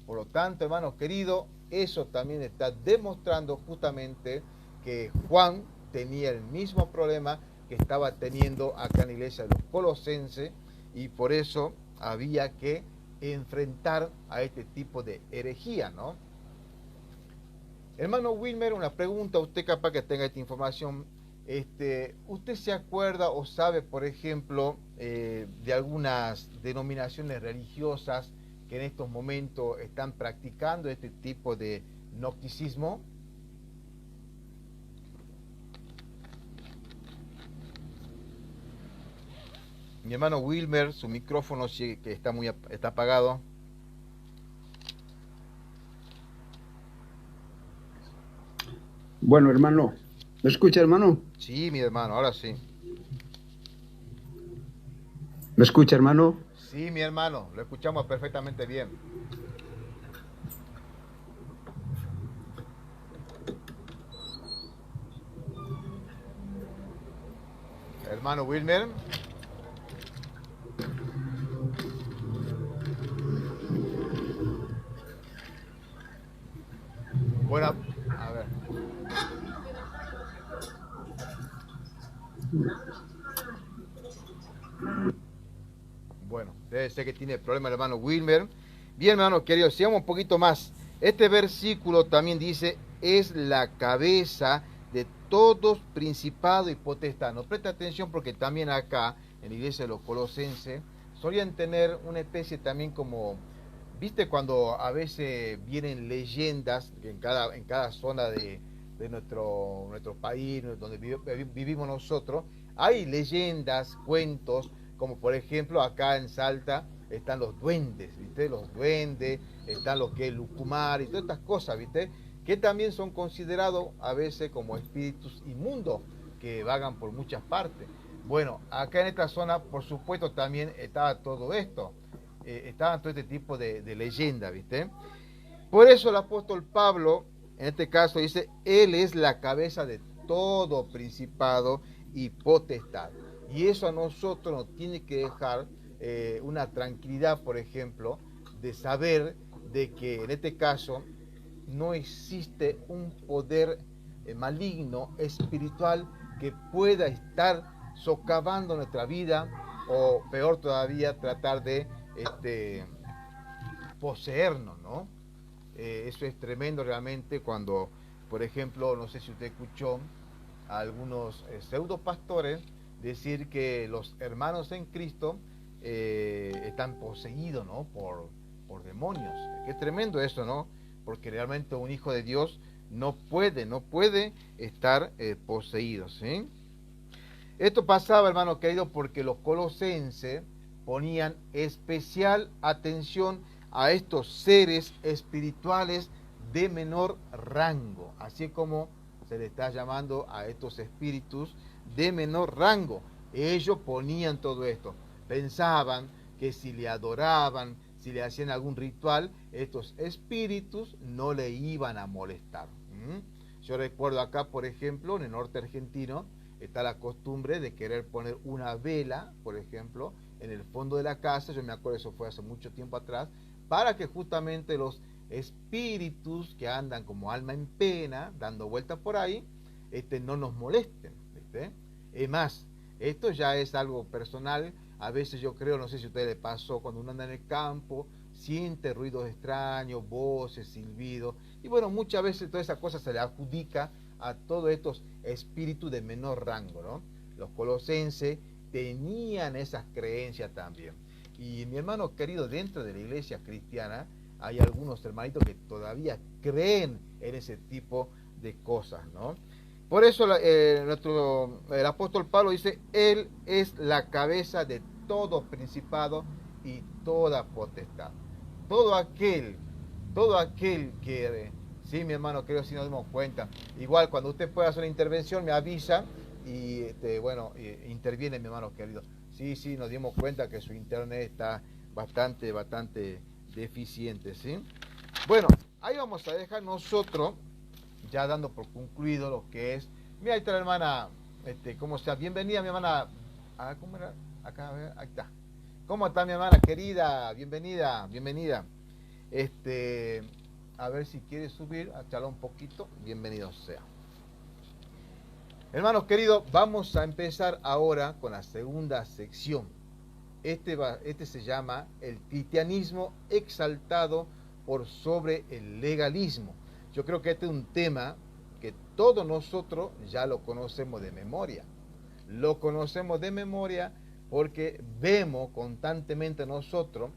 Por lo tanto, hermanos queridos, eso también está demostrando justamente que Juan tenía el mismo problema que estaba teniendo acá en la iglesia de los Colosenses, y por eso había que enfrentar a este tipo de herejía, ¿no? Hermano Wilmer, una pregunta, usted capaz que tenga esta información. ¿Usted se acuerda o sabe, por ejemplo, de algunas denominaciones religiosas que en estos momentos están practicando este tipo de gnosticismo? Mi hermano Wilmer, su micrófono sí que está apagado. Bueno, hermano, ¿me escucha, hermano? Sí, mi hermano, ahora sí. ¿Me escucha, hermano? Sí, mi hermano, lo escuchamos perfectamente bien. Hermano Wilmer. Bueno, a ver. Bueno, debe ser que tiene problema el hermano Wilmer. Bien, hermano querido, sigamos un poquito más. Este versículo también dice, es la cabeza de todos principado y potestad. No presta atención porque también acá, en la iglesia de los Colosenses, solían tener una especie también como, ¿viste cuando a veces vienen leyendas en cada zona de nuestro país, donde vivimos nosotros? Hay leyendas, cuentos, como por ejemplo acá en Salta están los duendes, ¿viste? Los duendes, están lo que es Lucumar y todas estas cosas, ¿viste? Que también son considerados a veces como espíritus inmundos que vagan por muchas partes. Bueno, acá en esta zona, por supuesto, también estaba todo esto. Estaban todo este tipo de leyendas, ¿viste? Por eso el apóstol Pablo, en este caso, dice, él es la cabeza de todo principado y potestad. Y eso a nosotros nos tiene que dejar una tranquilidad, por ejemplo, de saber de que en este caso no existe un poder maligno, espiritual, que pueda estar socavando nuestra vida, o peor todavía, tratar de poseernos, ¿no? Eso es tremendo realmente cuando, por ejemplo, no sé si usted escuchó a algunos pseudo pastores decir que los hermanos en Cristo están poseídos, ¿no? por demonios. Qué tremendo eso, ¿no? Porque realmente un hijo de Dios no puede estar poseído, ¿sí? Esto pasaba, hermano querido, porque los colosenses ponían especial atención a estos seres espirituales de menor rango, así como se le está llamando a estos espíritus de menor rango. Ellos ponían todo esto, pensaban que si le adoraban, si le hacían algún ritual, estos espíritus no le iban a molestar. Yo recuerdo acá, por ejemplo, en el norte argentino, está la costumbre de querer poner una vela, por ejemplo, en el fondo de la casa. Yo me acuerdo, eso fue hace mucho tiempo atrás, para que justamente los espíritus que andan como alma en pena, dando vueltas por ahí, no nos molesten, ¿viste? Es más, esto ya es algo personal. A veces yo creo, no sé si a usted le pasó, cuando uno anda en el campo, siente ruidos extraños, voces, silbidos, y bueno, muchas veces toda esa cosa se le adjudica a todos estos espíritus de menor rango, ¿no? Los colosenses tenían esas creencias también. Y mi hermano querido, dentro de la iglesia cristiana hay algunos hermanitos que todavía creen en ese tipo de cosas, ¿no? Por eso el apóstol Pablo dice, Él es la cabeza de todo principado y toda potestad. Todo aquel que, sí, mi hermano, creo que si nos damos cuenta. Igual cuando usted pueda hacer una intervención me avisa y interviene, mi hermano querido. Sí, nos dimos cuenta que su internet está bastante deficiente, ¿sí? Bueno, ahí vamos a dejar nosotros, ya dando por concluido lo que es. Mira, ahí está la hermana, ¿cómo está? Bienvenida, mi hermana. ¿Cómo era? Acá, a ver, ahí está. ¿Cómo está mi hermana querida? Bienvenida. A ver si quiere subir, a charlar un poquito. Bienvenido sea. Hermanos queridos, vamos a empezar ahora con la segunda sección. Este se llama el cristianismo exaltado por sobre el legalismo. Yo creo que este es un tema que todos nosotros ya lo conocemos de memoria. Lo conocemos de memoria porque vemos constantemente nosotros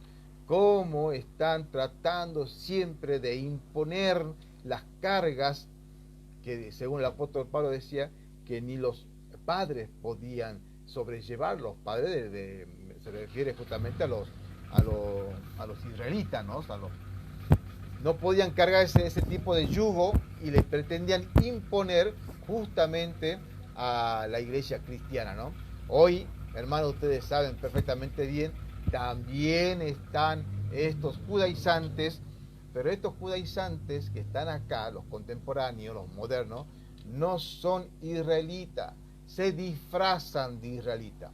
cómo están tratando siempre de imponer las cargas que, según el apóstol Pablo decía, que ni los padres podían sobrellevar. Los padres se refiere justamente a los israelitas, ¿no? No podían cargar ese tipo de yugo y le pretendían imponer justamente a la iglesia cristiana, ¿no? Hoy, hermanos, ustedes saben perfectamente bien, también están estos judaizantes, pero estos judaizantes que están acá, los contemporáneos, los modernos, no son israelitas, se disfrazan de israelitas,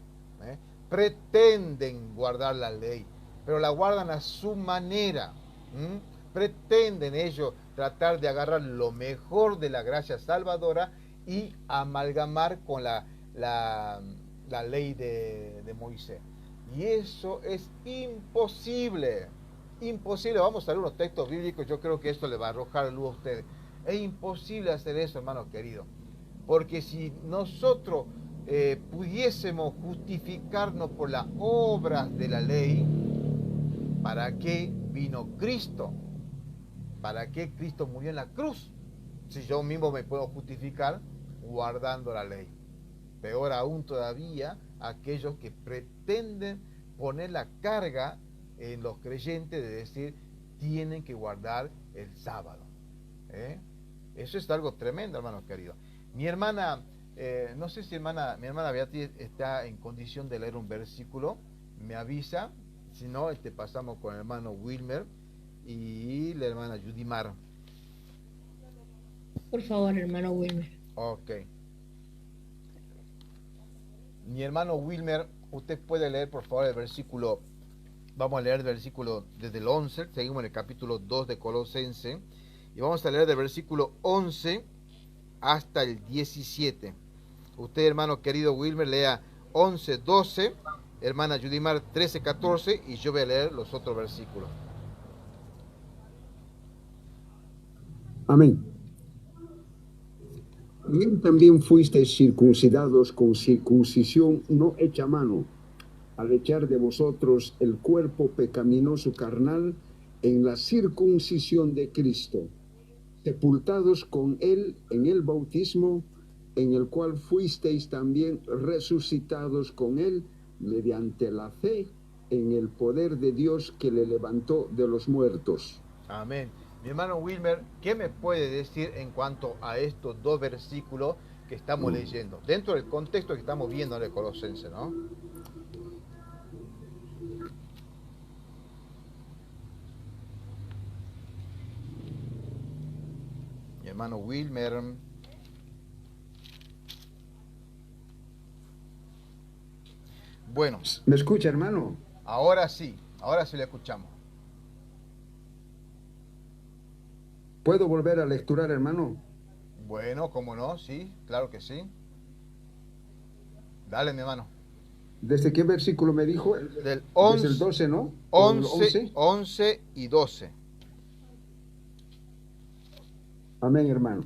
pretenden guardar la ley, pero la guardan a su manera. Pretenden ellos tratar de agarrar lo mejor de la gracia salvadora y amalgamar con la ley de Moisés. Y eso es imposible. Imposible. Vamos a ver unos textos bíblicos. Yo creo que esto le va a arrojar luz a ustedes. Es imposible hacer eso, hermanos queridos. Porque si nosotros pudiésemos justificarnos por las obras de la ley, ¿para qué vino Cristo? ¿Para qué Cristo murió en la cruz? Si yo mismo me puedo justificar guardando la ley. Peor aún todavía, aquellos que pretenden poner la carga en los creyentes de decir, tienen que guardar el sábado. Eso es algo tremendo, hermanos queridos. Mi hermana, no sé si mi hermana Beatriz está en condición de leer un versículo, me avisa. Si no, pasamos con el hermano Wilmer y la hermana Judimar. Por favor, hermano Wilmer. Ok. Mi hermano Wilmer, usted puede leer por favor el versículo. Vamos a leer el versículo desde el 11, seguimos en el capítulo 2 de Colosense, y vamos a leer del versículo 11 hasta el 17. Usted, hermano querido Wilmer, lea 11, 12, hermana Judimar 13, 14, y yo voy a leer los otros versículos. Amén. En él también fuisteis circuncidados con circuncisión no hecha a mano, al echar de vosotros el cuerpo pecaminoso carnal en la circuncisión de Cristo, sepultados con él en el bautismo, en el cual fuisteis también resucitados con él mediante la fe en el poder de Dios que le levantó de los muertos. Amén. Mi hermano Wilmer, ¿qué me puede decir en cuanto a estos dos versículos que estamos leyendo? Dentro del contexto que estamos viendo en el Colosense, ¿no? Mi hermano Wilmer. Bueno. ¿Me escucha, hermano? Ahora sí le escuchamos. ¿Puedo volver a lecturar, hermano? Bueno, cómo no, sí, claro que sí. Dale, mi hermano. ¿Desde qué versículo me dijo? Del 11, desde el 12, ¿no? 11 y 12. Amén, hermano.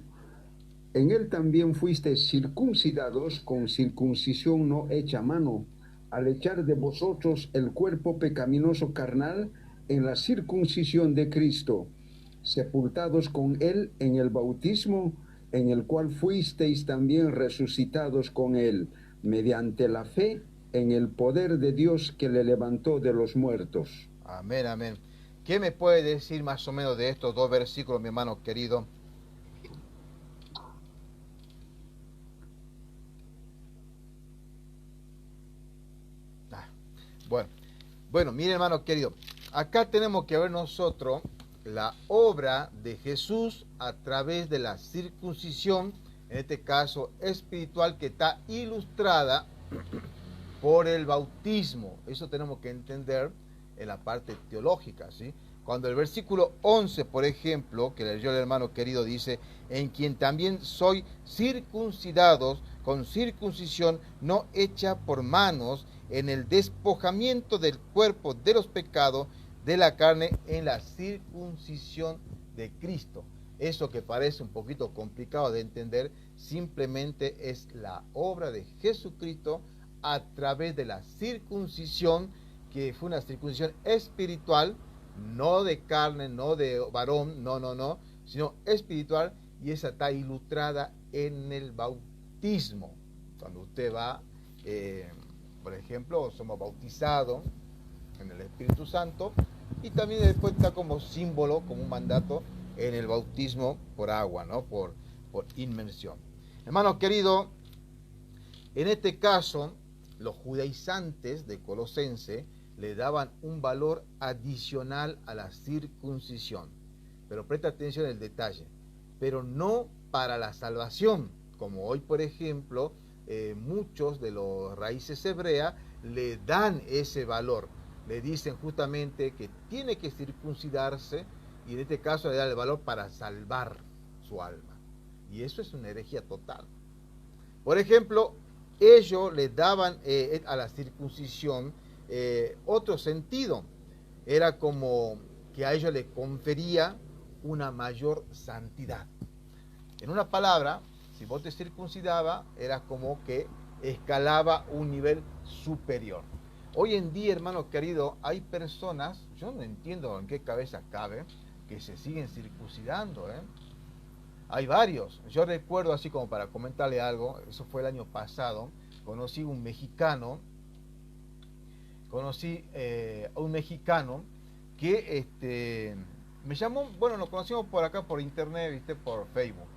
En él también fuisteis circuncidados con circuncisión no hecha a mano, al echar de vosotros el cuerpo pecaminoso carnal en la circuncisión de Cristo, sepultados con él en el bautismo, en el cual fuisteis también resucitados con él, mediante la fe en el poder de Dios que le levantó de los muertos. Amén, amén. ¿Qué me puede decir más o menos de estos dos versículos, mi hermano querido? Bueno, mire, hermano querido, acá tenemos que ver nosotros la obra de Jesús a través de la circuncisión, en este caso espiritual, que está ilustrada por el bautismo. Eso tenemos que entender en la parte teológica, ¿sí? Cuando el versículo 11, por ejemplo, que leyó el hermano querido, dice, en quien también soy circuncidados con circuncisión no hecha por manos, en el despojamiento del cuerpo de los pecados de la carne, en la circuncisión de Cristo. Eso que parece un poquito complicado de entender, simplemente es la obra de Jesucristo a través de la circuncisión, que fue una circuncisión espiritual, no de carne, no de varón, no, sino espiritual, y esa está ilustrada en el bautismo. Cuando usted va, por ejemplo, somos bautizados en el Espíritu Santo, y también después está como símbolo, como un mandato, en el bautismo por agua, ¿no? Por inmersión. Hermano querido, en este caso, los judaizantes de Colosense le daban un valor adicional a la circuncisión. Pero presta atención al detalle. Pero no para la salvación, como hoy, por ejemplo, muchos de los raíces hebreas le dan ese valor. Le dicen justamente que tiene que circuncidarse, y en este caso le da el valor para salvar su alma. Y eso es una herejía total. Por ejemplo, ellos le daban a la circuncisión otro sentido. Era como que a ellos les confería una mayor santidad. En una palabra, si vos te circuncidabas, era como que escalaba un nivel superior. Hoy en día, hermano querido, hay personas, yo no entiendo en qué cabeza cabe, que se siguen circuncidando, Hay varios. Yo recuerdo, así como para comentarle algo, eso fue el año pasado, conocí a un mexicano que me llamó, bueno, nos conocimos por acá por internet, ¿viste? Por Facebook.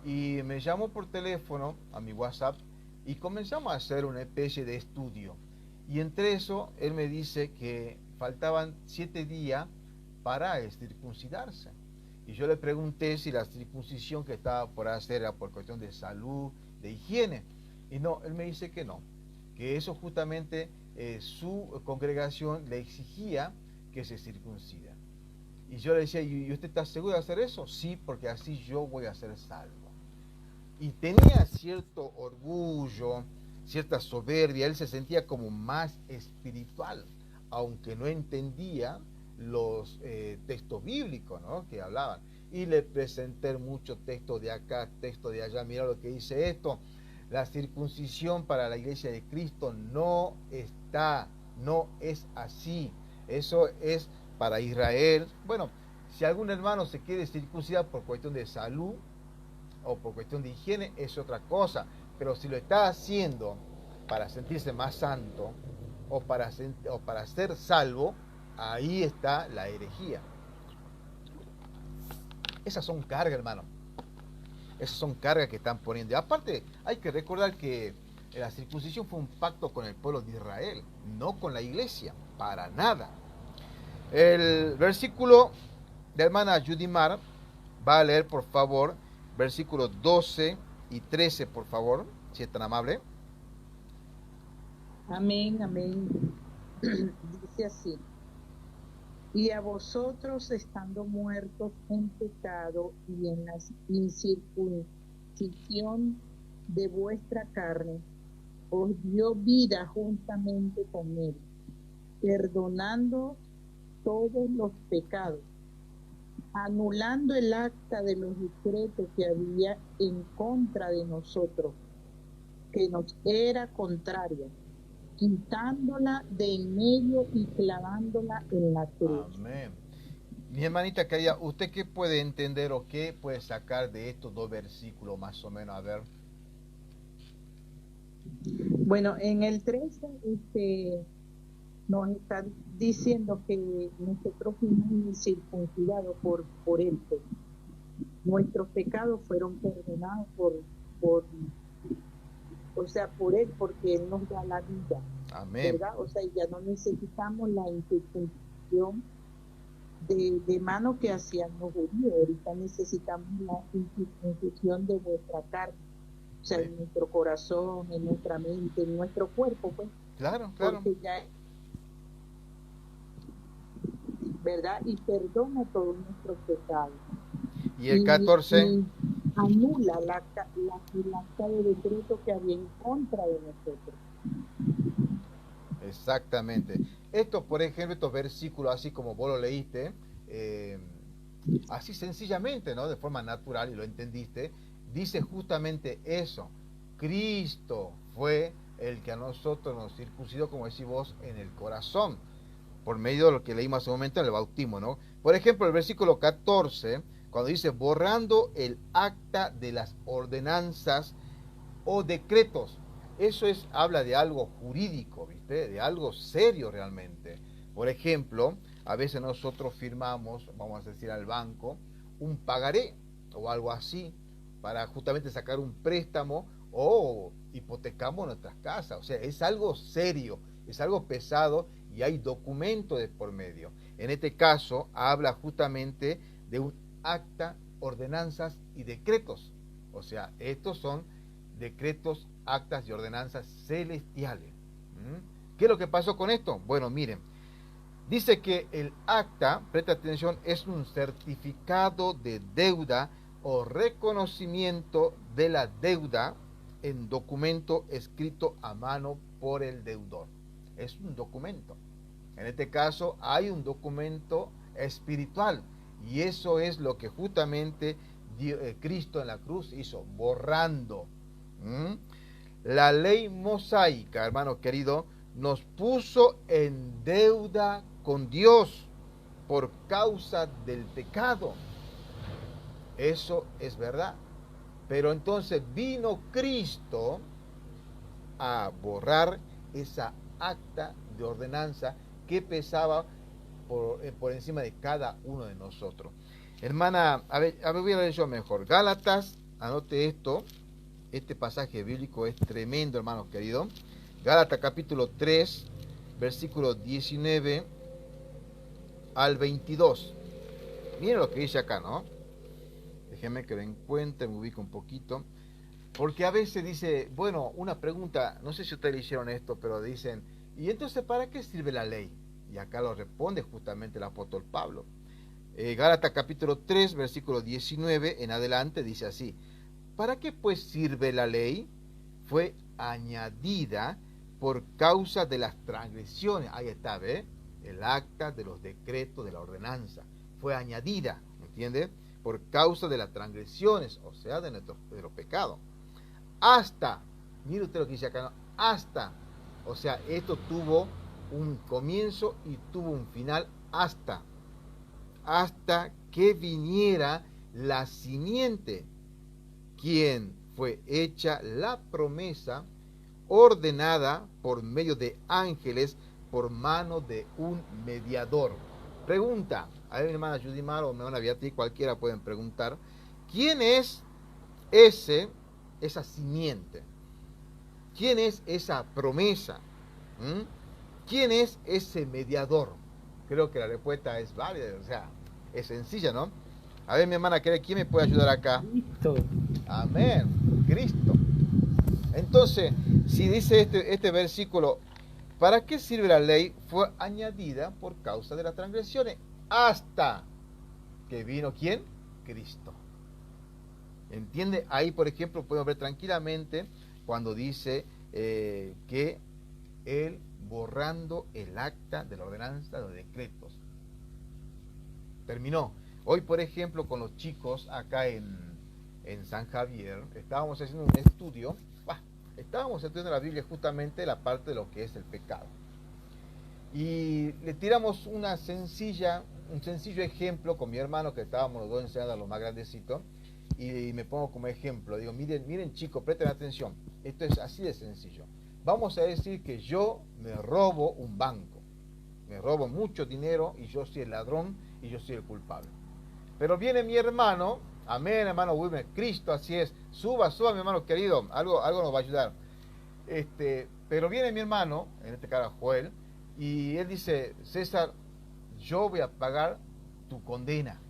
Y me llamó por teléfono a mi WhatsApp y comenzamos a hacer una especie de estudio. Y entre eso, él me dice que faltaban 7 días para circuncidarse. Y yo le pregunté si la circuncisión que estaba por hacer era por cuestión de salud, de higiene. Y no, él me dice que no, que eso justamente su congregación le exigía que se circuncida. Y yo le decía, ¿y usted está seguro de hacer eso? Sí, porque así yo voy a ser salvo. Y tenía cierto orgullo, cierta soberbia, él se sentía como más espiritual, aunque no entendía los textos bíblicos, ¿no?, que hablaban. Y le presenté muchos textos de acá, textos de allá. Mira lo que dice esto: la circuncisión para la iglesia de Cristo no es así. Eso es para Israel. Bueno, si algún hermano se quiere circuncidar por cuestión de salud o por cuestión de higiene, es otra cosa. Pero si lo está haciendo para sentirse más santo o para ser salvo, ahí está la herejía. Esas son cargas, hermano. Esas son cargas que están poniendo. Y aparte, hay que recordar que la circuncisión fue un pacto con el pueblo de Israel, no con la iglesia, para nada. El versículo de hermana Judimar va a leer, por favor, versículos 12 y 13, por favor, si es tan amable. Amén, amén. Dice así: y a vosotros, estando muertos en pecado y en la incircuncisión de vuestra carne, os dio vida juntamente con él, perdonando todos los pecados, anulando el acta de los decretos que había en contra de nosotros, que nos era contraria, quitándola de en medio y clavándola en la cruz. Amén. Mi hermanita querida, ¿usted qué puede entender o qué puede sacar de estos dos versículos más o menos? A ver. Bueno, en el 13 nos está diciendo que nosotros fuimos circuncidados por él. Nuestros pecados fueron perdonados por él, porque él nos da la vida. Amén. ¿Verdad? O sea, ya no necesitamos la incircuncisión de mano que hacían los judíos. Ahorita necesitamos la incircuncisión de vuestra carne. O sea, en nuestro corazón, en nuestra mente, en nuestro cuerpo, pues. Claro. Porque ya, ¿verdad? Y perdona todos nuestros pecados. Y el 14. Y anula el acta de decreto que había en contra de nosotros. Exactamente. Esto, por ejemplo, estos versículos, así como vos lo leíste, así sencillamente, ¿no? De forma natural, y lo entendiste, dice justamente eso. Cristo fue el que a nosotros nos circuncidó, como decís vos, en el corazón, por medio de lo que leímos hace un momento en el bautismo, ¿no? Por ejemplo, el versículo 14, cuando dice, borrando el acta de las ordenanzas o decretos. Eso habla de algo jurídico, ¿viste? De algo serio realmente. Por ejemplo, a veces nosotros firmamos, vamos a decir al banco, un pagaré o algo así, para justamente sacar un préstamo o hipotecamos nuestras casas. O sea, es algo serio, es algo pesado y hay documentos de por medio. En este caso, habla justamente de un acta, ordenanzas y decretos. O sea, estos son decretos, actas y ordenanzas celestiales. ¿Qué es lo que pasó con esto? Bueno, miren, dice que el acta, presta atención, es un certificado de deuda o reconocimiento de la deuda en documento escrito a mano por el deudor. Es un documento. En este caso hay un documento espiritual y eso es lo que justamente Cristo en la cruz hizo, borrando. La ley mosaica, hermano querido, nos puso en deuda con Dios por causa del pecado. Eso es verdad. Pero entonces vino Cristo a borrar esa acta de ordenanza que pesaba por encima de cada uno de nosotros. Hermana, a ver, voy a leer yo mejor. Gálatas, anote esto. Este pasaje bíblico es tremendo, hermanos queridos. Gálatas capítulo 3, versículo 19 al 22. Miren lo que dice acá, ¿no? Déjenme que lo encuentre, me ubico un poquito. Porque a veces dice, bueno, una pregunta, no sé si ustedes le hicieron esto, pero dicen, ¿y entonces para qué sirve la ley? Y acá lo responde justamente el apóstol Pablo. Gálatas capítulo 3, versículo 19 en adelante, dice así. ¿Para qué pues sirve la ley? Fue añadida por causa de las transgresiones. Ahí está, ¿ve? El acta de los decretos de la ordenanza. Fue añadida, ¿entiende? Por causa de las transgresiones, o sea, de los pecados. Hasta, mire usted lo que dice acá, ¿no? Hasta, o sea, esto tuvo un comienzo y tuvo un final hasta que viniera la simiente, quien fue hecha la promesa ordenada por medio de ángeles por mano de un mediador. Pregunta, a ver, mi hermana Judimar o mi hermana Beatriz, cualquiera pueden preguntar, ¿quién es esa simiente? ¿Quién es esa promesa? ¿Quién es ese mediador? Creo que la respuesta es válida, o sea, es sencilla, ¿no? A ver, mi hermana, ¿quién me puede ayudar acá? Cristo. Amén, Cristo. Entonces, si dice este versículo, ¿para qué sirve la ley? Fue añadida por causa de las transgresiones, hasta que vino ¿quién? Cristo. ¿Entiende? Ahí, por ejemplo, podemos ver tranquilamente cuando dice que él borrando el acta de la ordenanza de los decretos. Terminó. Hoy, por ejemplo, con los chicos acá en San Javier, estábamos haciendo un estudio, estábamos estudiando la Biblia justamente la parte de lo que es el pecado. Y le tiramos un sencillo ejemplo con mi hermano, que estábamos los dos enseñando a los más grandecitos, y me pongo como ejemplo. Digo, miren chicos, presten atención. Esto es así de sencillo. Vamos a decir que yo me robo un banco. Me robo mucho dinero y yo soy el ladrón y yo soy el culpable. Pero viene mi hermano, amén, hermano Wilmer, Cristo, así es. Suba, mi hermano querido, algo nos va a ayudar. Pero viene mi hermano, en este caso Joel, y él dice, César, yo voy a pagar tu condena.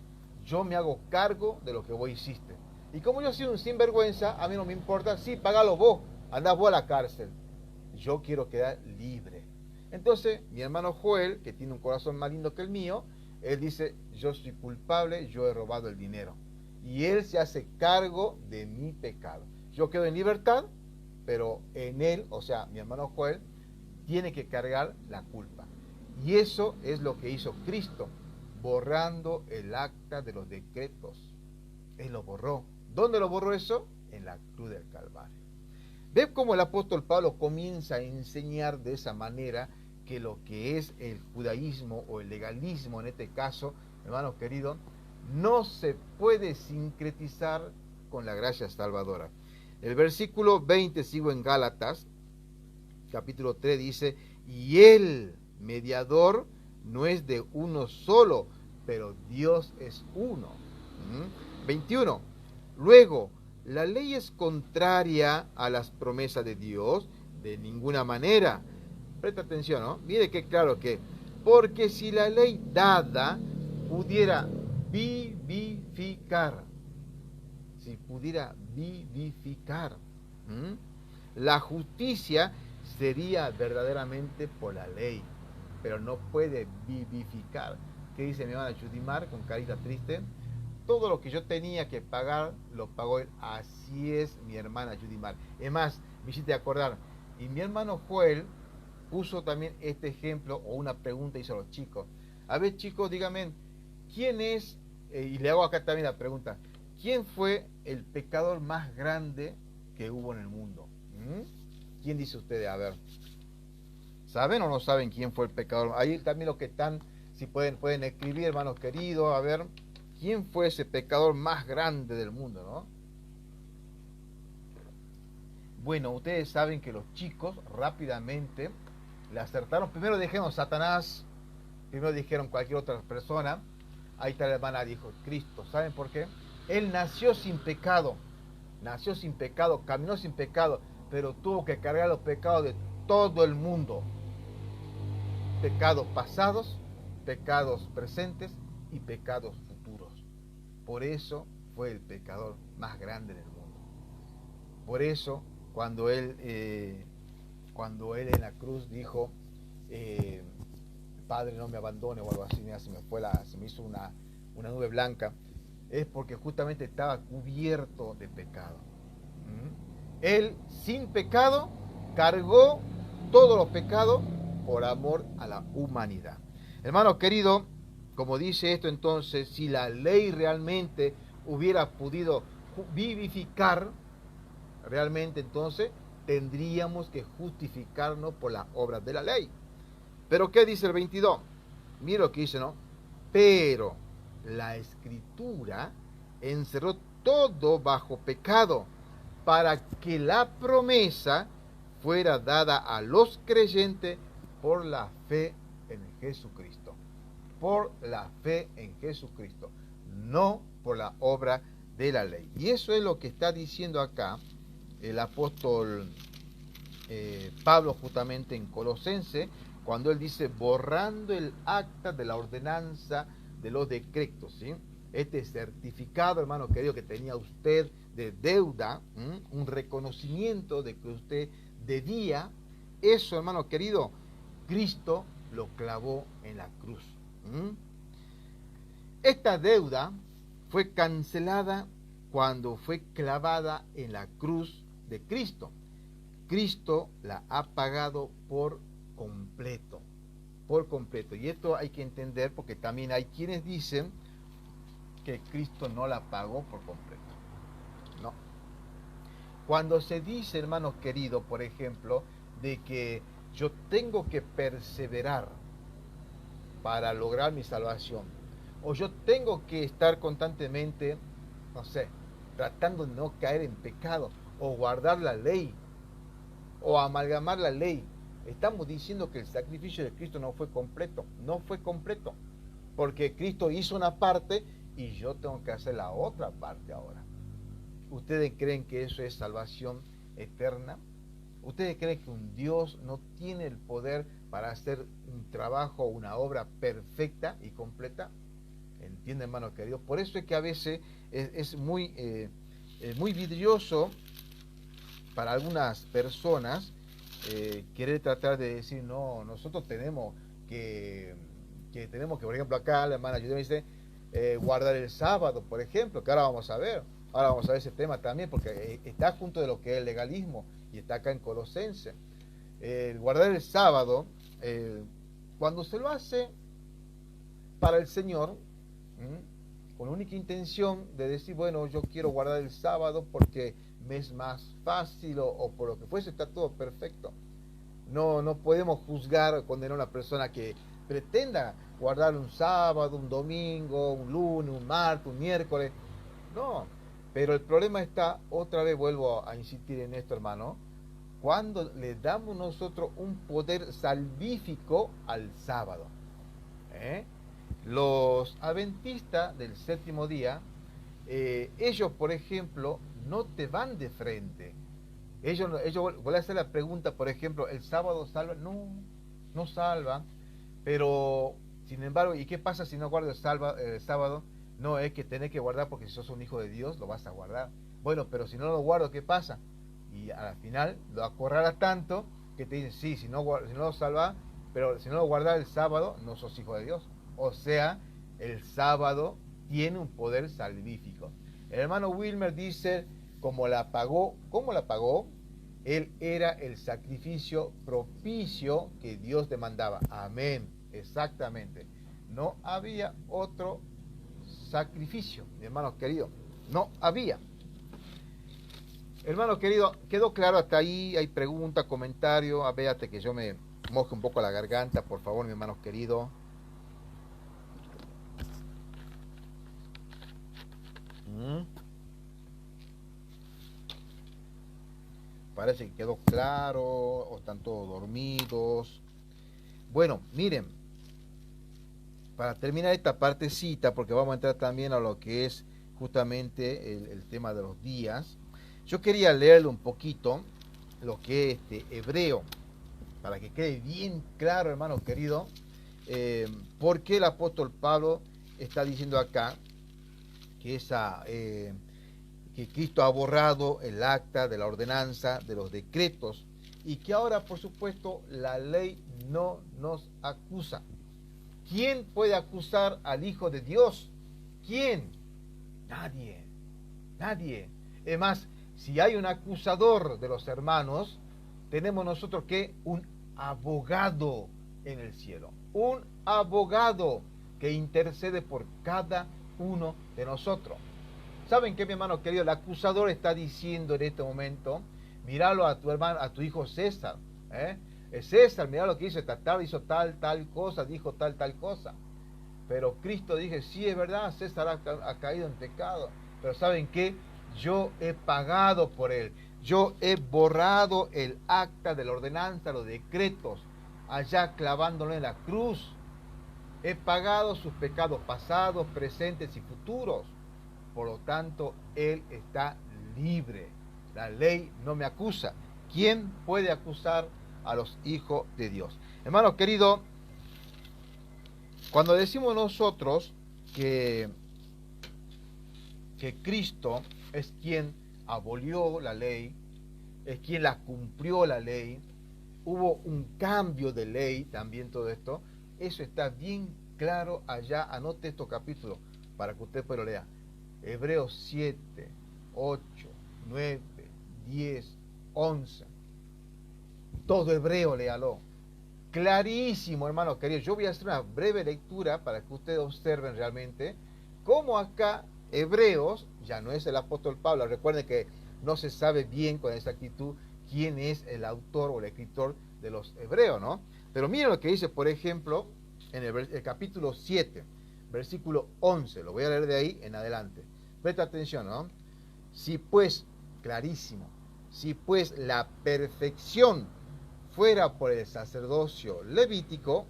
Yo me hago cargo de lo que vos hiciste. Y como yo soy un sinvergüenza, a mí no me importa, sí, pagalo vos, andás vos a la cárcel. Yo quiero quedar libre. Entonces, mi hermano Joel, que tiene un corazón más lindo que el mío, él dice, yo soy culpable, yo he robado el dinero. Y él se hace cargo de mi pecado. Yo quedo en libertad, pero en él, o sea, mi hermano Joel, tiene que cargar la culpa. Y eso es lo que hizo Cristo, borrando el acta de los decretos. Él lo borró. ¿Dónde lo borró eso? En la cruz del Calvario. ¿Ves cómo el apóstol Pablo comienza a enseñar de esa manera que lo que es el judaísmo o el legalismo en este caso, hermanos queridos, no se puede sincretizar con la gracia salvadora? El versículo 20, sigo en Gálatas, capítulo 3, dice, y el mediador no es de uno solo, pero Dios es uno. 21. Luego, ¿la ley es contraria a las promesas de Dios? De ninguna manera. Presta atención, ¿no? Mire que claro que, porque si la ley dada pudiera vivificar, la justicia sería verdaderamente por la ley, pero no puede vivificar. ¿Qué dice mi hermana Judimar con carita triste? Todo lo que yo tenía que pagar, lo pagó él. Así es mi hermana Judimar. Es más, me hiciste acordar. Y mi hermano Joel puso también este ejemplo, o una pregunta hizo a los chicos. A ver, chicos, díganme, ¿quién es, y le hago acá también la pregunta, ¿quién fue el pecador más grande que hubo en el mundo? ¿Quién dice ustedes? A ver, ¿saben o no saben quién fue el pecador? Ahí también los que están, si pueden escribir, hermanos queridos, a ver, ¿quién fue ese pecador más grande del mundo, no? Bueno, ustedes saben que los chicos rápidamente le acertaron. Primero dijeron Satanás, primero dijeron cualquier otra persona. Ahí está la hermana, dijo Cristo. ¿Saben por qué? Él nació sin pecado, caminó sin pecado, pero tuvo que cargar los pecados de todo el mundo. Pecados pasados, pecados presentes y pecados futuros. Por eso fue el pecador más grande del mundo. Por eso, cuando él en la cruz dijo, Padre, no me abandone, o algo así, se me hizo una nube blanca, es porque justamente estaba cubierto de pecado. Él, sin pecado, cargó todos los pecados por amor a la humanidad. Hermano querido, como dice esto entonces, si la ley realmente hubiera podido vivificar, realmente entonces tendríamos que justificarnos por las obras de la ley. Pero ¿qué dice el 22? Mira lo que dice, ¿no? Pero la Escritura encerró todo bajo pecado, para que la promesa fuera dada a los creyentes por la fe en Jesucristo. Por la fe en Jesucristo, no por la obra de la ley. Y eso es lo que está diciendo acá el apóstol Pablo justamente en Colosense, cuando él dice, borrando el acta de la ordenanza de los decretos, ¿sí? Este certificado, hermano querido, que tenía usted de deuda, un reconocimiento de que usted debía, eso, hermano querido, Cristo lo clavó en la cruz. Esta deuda fue cancelada cuando fue clavada en la cruz de Cristo. Cristo la ha pagado por completo. Y esto hay que entender, porque también hay quienes dicen que Cristo no la pagó por completo. No. Cuando se dice, hermanos queridos, por ejemplo, de que yo tengo que perseverar, para lograr mi salvación. O yo tengo que estar constantemente, no sé, tratando de no caer en pecado, o guardar la ley, o amalgamar la ley. Estamos diciendo que el sacrificio de Cristo no fue completo, porque Cristo hizo una parte y yo tengo que hacer la otra parte ahora. ¿Ustedes creen que eso es salvación eterna? ¿Ustedes creen que un Dios no tiene el poder para hacer un trabajo, una obra perfecta y completa? ¿Entienden, hermanos queridos? Por eso es que a veces es muy vidrioso para algunas personas querer tratar de decir, no, nosotros tenemos que por ejemplo, acá la hermana Judith me dice, guardar el sábado, por ejemplo, que ahora vamos a ver ese tema también, porque está junto de lo que es el legalismo, y está acá en Colosenses. Guardar el sábado, cuando se lo hace para el Señor, con única intención de decir, bueno, yo quiero guardar el sábado porque me es más fácil, o por lo que fuese, está todo perfecto. No podemos juzgar o condenar a una persona que pretenda guardar un sábado, un domingo, un lunes, un martes, un miércoles. No, pero el problema está, otra vez vuelvo a insistir en esto, hermano, cuando le damos nosotros un poder salvífico al sábado. Los adventistas del séptimo día, ellos, por ejemplo, no te van de frente. Ellos voy a hacer la pregunta, por ejemplo, ¿el sábado salva? No salva, pero sin embargo, ¿y qué pasa si no guardas el sábado? No, es que tenés que guardar porque si sos un hijo de Dios lo vas a guardar. Bueno, pero si no lo guardo, ¿qué pasa? Y al final lo acorrala tanto que te dicen, sí, si no lo salva, pero si no lo guardas el sábado, no sos hijo de Dios. O sea, el sábado tiene un poder salvífico. El hermano Wilmer dice, ¿cómo la pagó? Él era el sacrificio propicio que Dios demandaba. Amén, exactamente. No había otro sacrificio, mi hermano querido. No había. Hermano querido, ¿quedó claro hasta ahí? ¿Hay pregunta, comentario? Véate que yo me moje un poco la garganta, por favor, mi hermano querido. Parece que quedó claro, o están todos dormidos. Bueno, miren, para terminar esta partecita, porque vamos a entrar también a lo que es justamente el tema de los días, yo quería leerle un poquito lo que es Hebreo, para que quede bien claro, hermano querido, por qué el apóstol Pablo está diciendo acá que Cristo ha borrado el acta de la ordenanza, de los decretos, y que ahora, por supuesto, la ley no nos acusa. ¿Quién puede acusar al Hijo de Dios? ¿Quién? Nadie. Es más, si hay un acusador de los hermanos, tenemos nosotros que un abogado en el cielo. Un abogado que intercede por cada uno de nosotros. ¿Saben qué, mi hermano querido? El acusador está diciendo en este momento, míralo a tu hermano, a tu hijo César. César, mira lo que hizo esta tarde, hizo tal cosa, dijo tal cosa. Pero Cristo dice, sí, es verdad, César ha caído en pecado. Pero ¿saben qué? Yo he pagado por él. Yo he borrado el acta de la ordenanza, los decretos, allá clavándolo en la cruz. He pagado sus pecados pasados, presentes y futuros. Por lo tanto, él está libre. La ley no me acusa. ¿Quién puede acusar a los hijos de Dios? Hermano querido, cuando decimos nosotros que Cristo es quien abolió la ley, es quien la cumplió la ley, hubo un cambio de ley también, todo esto, eso está bien claro allá. Anote estos capítulos para que usted pueda leer. Hebreos 7, 8, 9, 10, 11. Todo hebreo, léalo. Clarísimo, hermano querido. Yo voy a hacer una breve lectura para que ustedes observen realmente cómo acá Hebreos, ya no es el apóstol Pablo. Recuerden que no se sabe bien con exactitud quién es el autor o el escritor de los hebreos, ¿no? Pero miren lo que dice, por ejemplo, en el capítulo 7, versículo 11, lo voy a leer de ahí en adelante. Presta atención, ¿no? Si pues, clarísimo, si pues la perfección fuera por el sacerdocio levítico,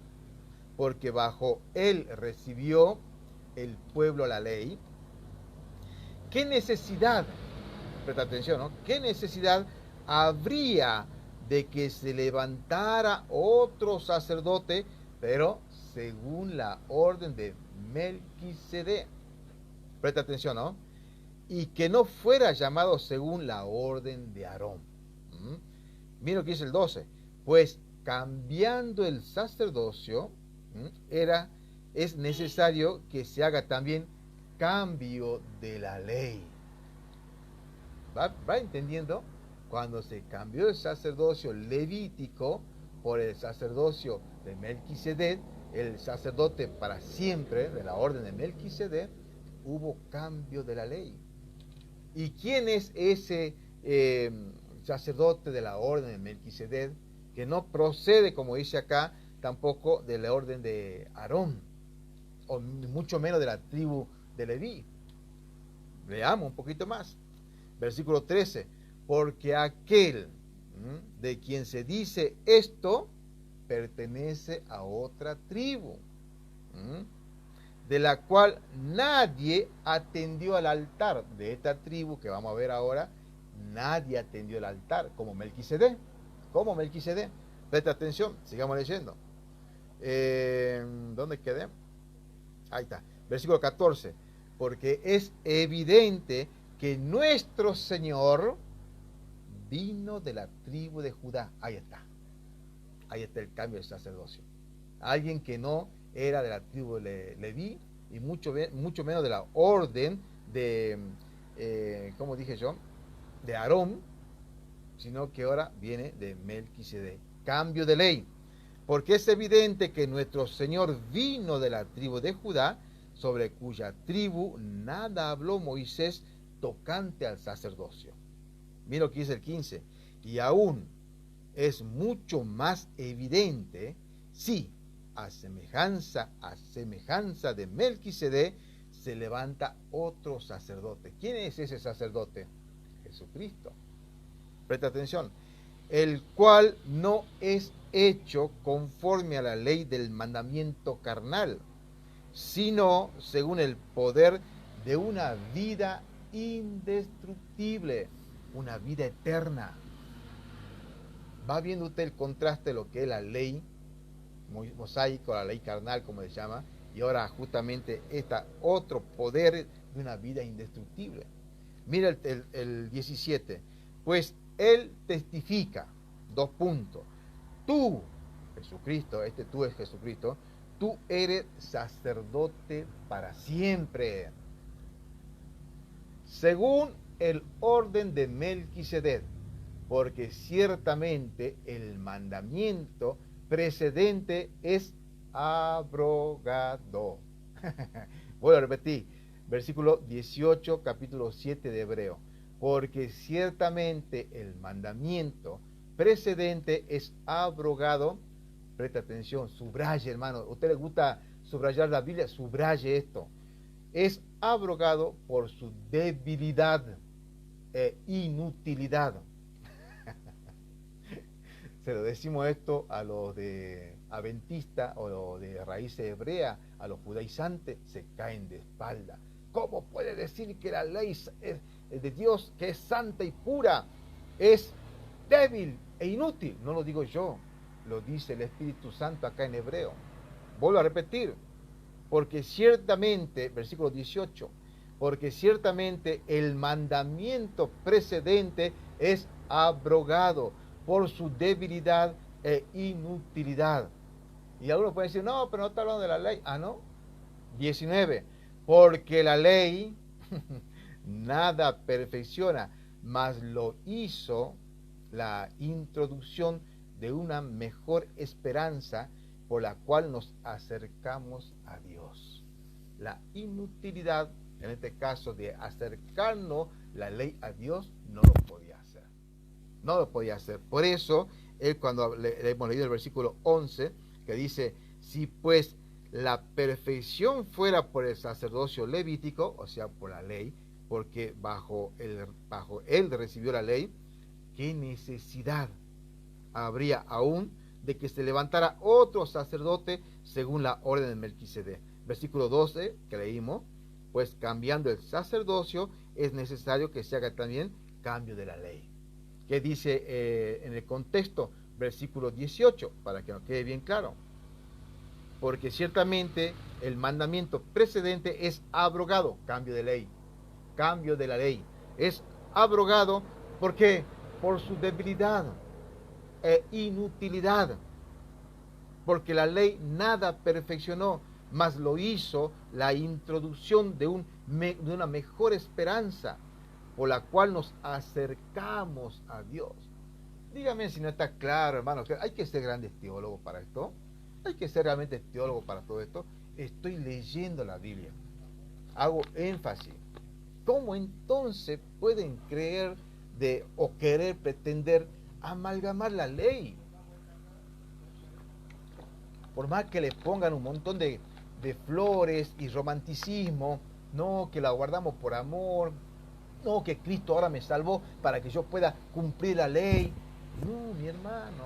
porque bajo él recibió el pueblo la ley, ¿qué necesidad, presta atención, ¿no? ¿Qué necesidad habría de que se levantara otro sacerdote, pero según la orden de Melquisedec? Presta atención, ¿no? Y que no fuera llamado según la orden de Aarón. Mira lo que dice el 12. Pues cambiando el sacerdocio, es necesario que se haga también cambio de la ley. ¿Va entendiendo? Cuando se cambió el sacerdocio levítico por el sacerdocio de Melquisedec, el sacerdote para siempre de la orden de Melquisedec, hubo cambio de la ley. ¿Y quién es ese sacerdote de la orden de Melquisedec? Que no procede, como dice acá, tampoco de la orden de Aarón, o mucho menos de la tribu de Leví. Leamos un poquito más. Versículo 13. Porque aquel de quien se dice esto pertenece a otra tribu, de la cual nadie atendió al altar. De esta tribu que vamos a ver ahora, nadie atendió al altar, como Melquisedec. Como Melquisedec. Presta atención, sigamos leyendo. ¿Dónde quedé? Ahí está. Versículo 14. Porque es evidente que nuestro Señor vino de la tribu de Judá. Ahí está. Ahí está el cambio del sacerdocio. Alguien que no era de la tribu de Leví y mucho menos de la orden de, ¿cómo dije yo? De Aarón, sino que ahora viene de Melquisedec. Cambio de ley. Porque es evidente que nuestro Señor vino de la tribu de Judá, sobre cuya tribu nada habló Moisés tocante al sacerdocio. Mira lo que dice el 15. Y aún es mucho más evidente si a semejanza de Melquisedec se levanta otro sacerdote. ¿Quién es ese sacerdote? Jesucristo. Presta atención. El cual no es hecho conforme a la ley del mandamiento carnal, sino según el poder de una vida indestructible, una vida eterna. Va viendo usted el contraste de lo que es la ley mosaico, la ley carnal, como se llama, y ahora justamente este otro poder de una vida indestructible. Mira el 17. Pues él testifica, 2 puntos. Tú, Jesucristo, tú es Jesucristo, tú eres sacerdote para siempre, según el orden de Melquisedec, porque ciertamente el mandamiento precedente es abrogado. Voy a repetir, versículo 18, capítulo 7 de Hebreo. Porque ciertamente el mandamiento precedente es abrogado. Presta atención, subraye, hermano. ¿A usted le gusta subrayar la Biblia? Subraye esto. Es abrogado por su debilidad e inutilidad. Se lo decimos esto a los de adventistas o de raíces hebrea, a los judaizantes, se caen de espalda. ¿Cómo puede decir que la ley de Dios, que es santa y pura, es débil e inútil? No lo digo yo, lo dice el Espíritu Santo acá en hebreo. Vuelvo a repetir, porque ciertamente, versículo 18, porque ciertamente el mandamiento precedente es abrogado por su debilidad e inutilidad. Y algunos pueden decir, no, pero no está hablando de la ley. Ah, ¿no? 19, porque la ley nada perfecciona, mas lo hizo la introducción de una mejor esperanza por la cual nos acercamos a Dios. La inutilidad, en este caso, de acercarnos la ley a Dios, no lo podía hacer. No lo podía hacer. Por eso, cuando le hemos leído el versículo 11, que dice, si pues la perfección fuera por el sacerdocio levítico, o sea, por la ley, porque bajo él recibió la ley, ¿qué necesidad habría aún de que se levantara otro sacerdote según la orden de Melquisedec? Versículo 12 que leímos, pues cambiando el sacerdocio es necesario que se haga también cambio de la ley. ¿Qué dice en el contexto? Versículo 18, para que nos quede bien claro. Porque ciertamente el mandamiento precedente es abrogado, cambio de ley, cambio de la ley, es abrogado, ¿por qué? Por su debilidad e inutilidad, porque la ley nada perfeccionó, mas lo hizo la introducción de una mejor esperanza, por la cual nos acercamos a Dios. Dígame si no está claro, hermano, que hay que ser grandes teólogos para esto, hay que ser realmente teólogo para todo esto. Estoy leyendo la Biblia, hago énfasis. ¿Cómo entonces pueden creer o querer pretender amalgamar la ley? Por más que le pongan un montón de flores y romanticismo, no, que la guardamos por amor, no, que Cristo ahora me salvó para que yo pueda cumplir la ley. No, mi hermano.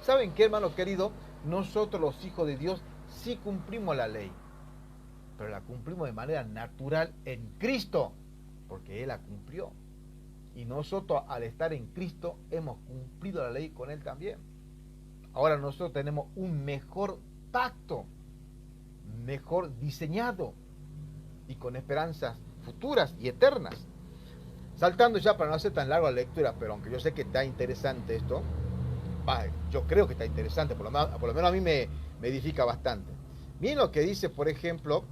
¿Saben qué, hermano querido? Nosotros los hijos de Dios sí cumplimos la ley, pero la cumplimos de manera natural en Cristo, porque Él la cumplió. Y nosotros al estar en Cristo hemos cumplido la ley con Él también. Ahora nosotros tenemos un mejor pacto, mejor diseñado y con esperanzas futuras y eternas. Saltando ya para no hacer tan larga la lectura, pero aunque yo sé que está interesante esto, yo creo que está interesante, por lo menos a mí me edifica bastante. Miren lo que dice, por ejemplo,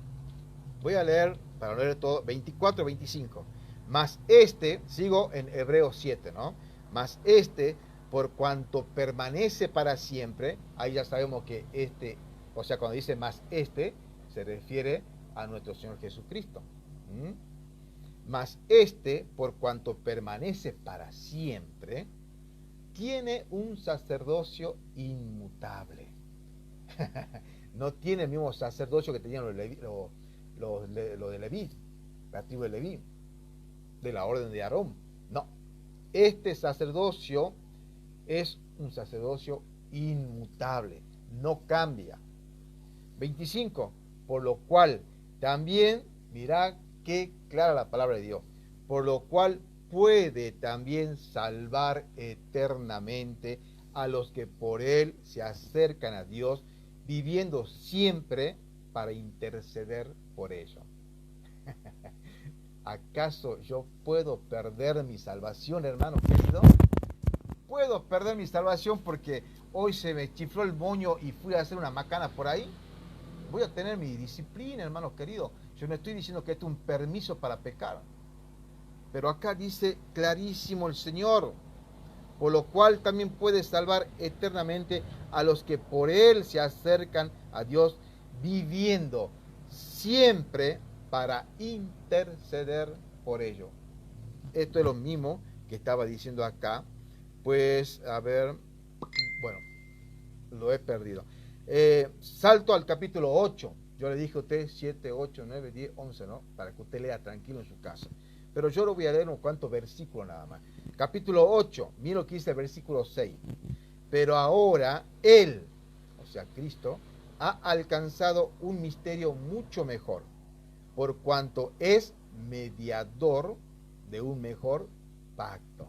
voy a leer, para no leer todo, 24, 25. Mas sigo en Hebreos 7, ¿no? Mas por cuanto permanece para siempre, ahí ya sabemos que o sea, cuando dice más se refiere a nuestro Señor Jesucristo. Mas por cuanto permanece para siempre, tiene un sacerdocio inmutable. No tiene el mismo sacerdocio que tenían los de Leví, la tribu de Leví, de la orden de Aarón. No, este sacerdocio es un sacerdocio inmutable, no cambia. 25, por lo cual también, mirá qué clara la palabra de Dios, por lo cual puede también salvar eternamente a los que por él se acercan a Dios, viviendo siempre para interceder por ellos. ¿Acaso yo puedo perder mi salvación, hermano querido? ¿Puedo perder mi salvación porque hoy se me chifló el moño y fui a hacer una macana por ahí? Voy a tener mi disciplina, hermano querido. Yo no estoy diciendo que esto es un permiso para pecar. Pero acá dice clarísimo el Señor, por lo cual también puede salvar eternamente a los que por él se acercan a Dios, viviendo siempre para interceder por ello. Esto es lo mismo que estaba diciendo acá. Pues, a ver, bueno, lo he perdido. Salto al capítulo 8. Yo le dije a usted 7, 8, 9, 10, 11, ¿no? Para que usted lea tranquilo en su casa. Pero yo lo voy a leer unos cuantos versículos nada más. Capítulo 8, mira lo que dice el versículo 6. Pero ahora Él, o sea Cristo, ha alcanzado un misterio mucho mejor, por cuanto es mediador de un mejor pacto.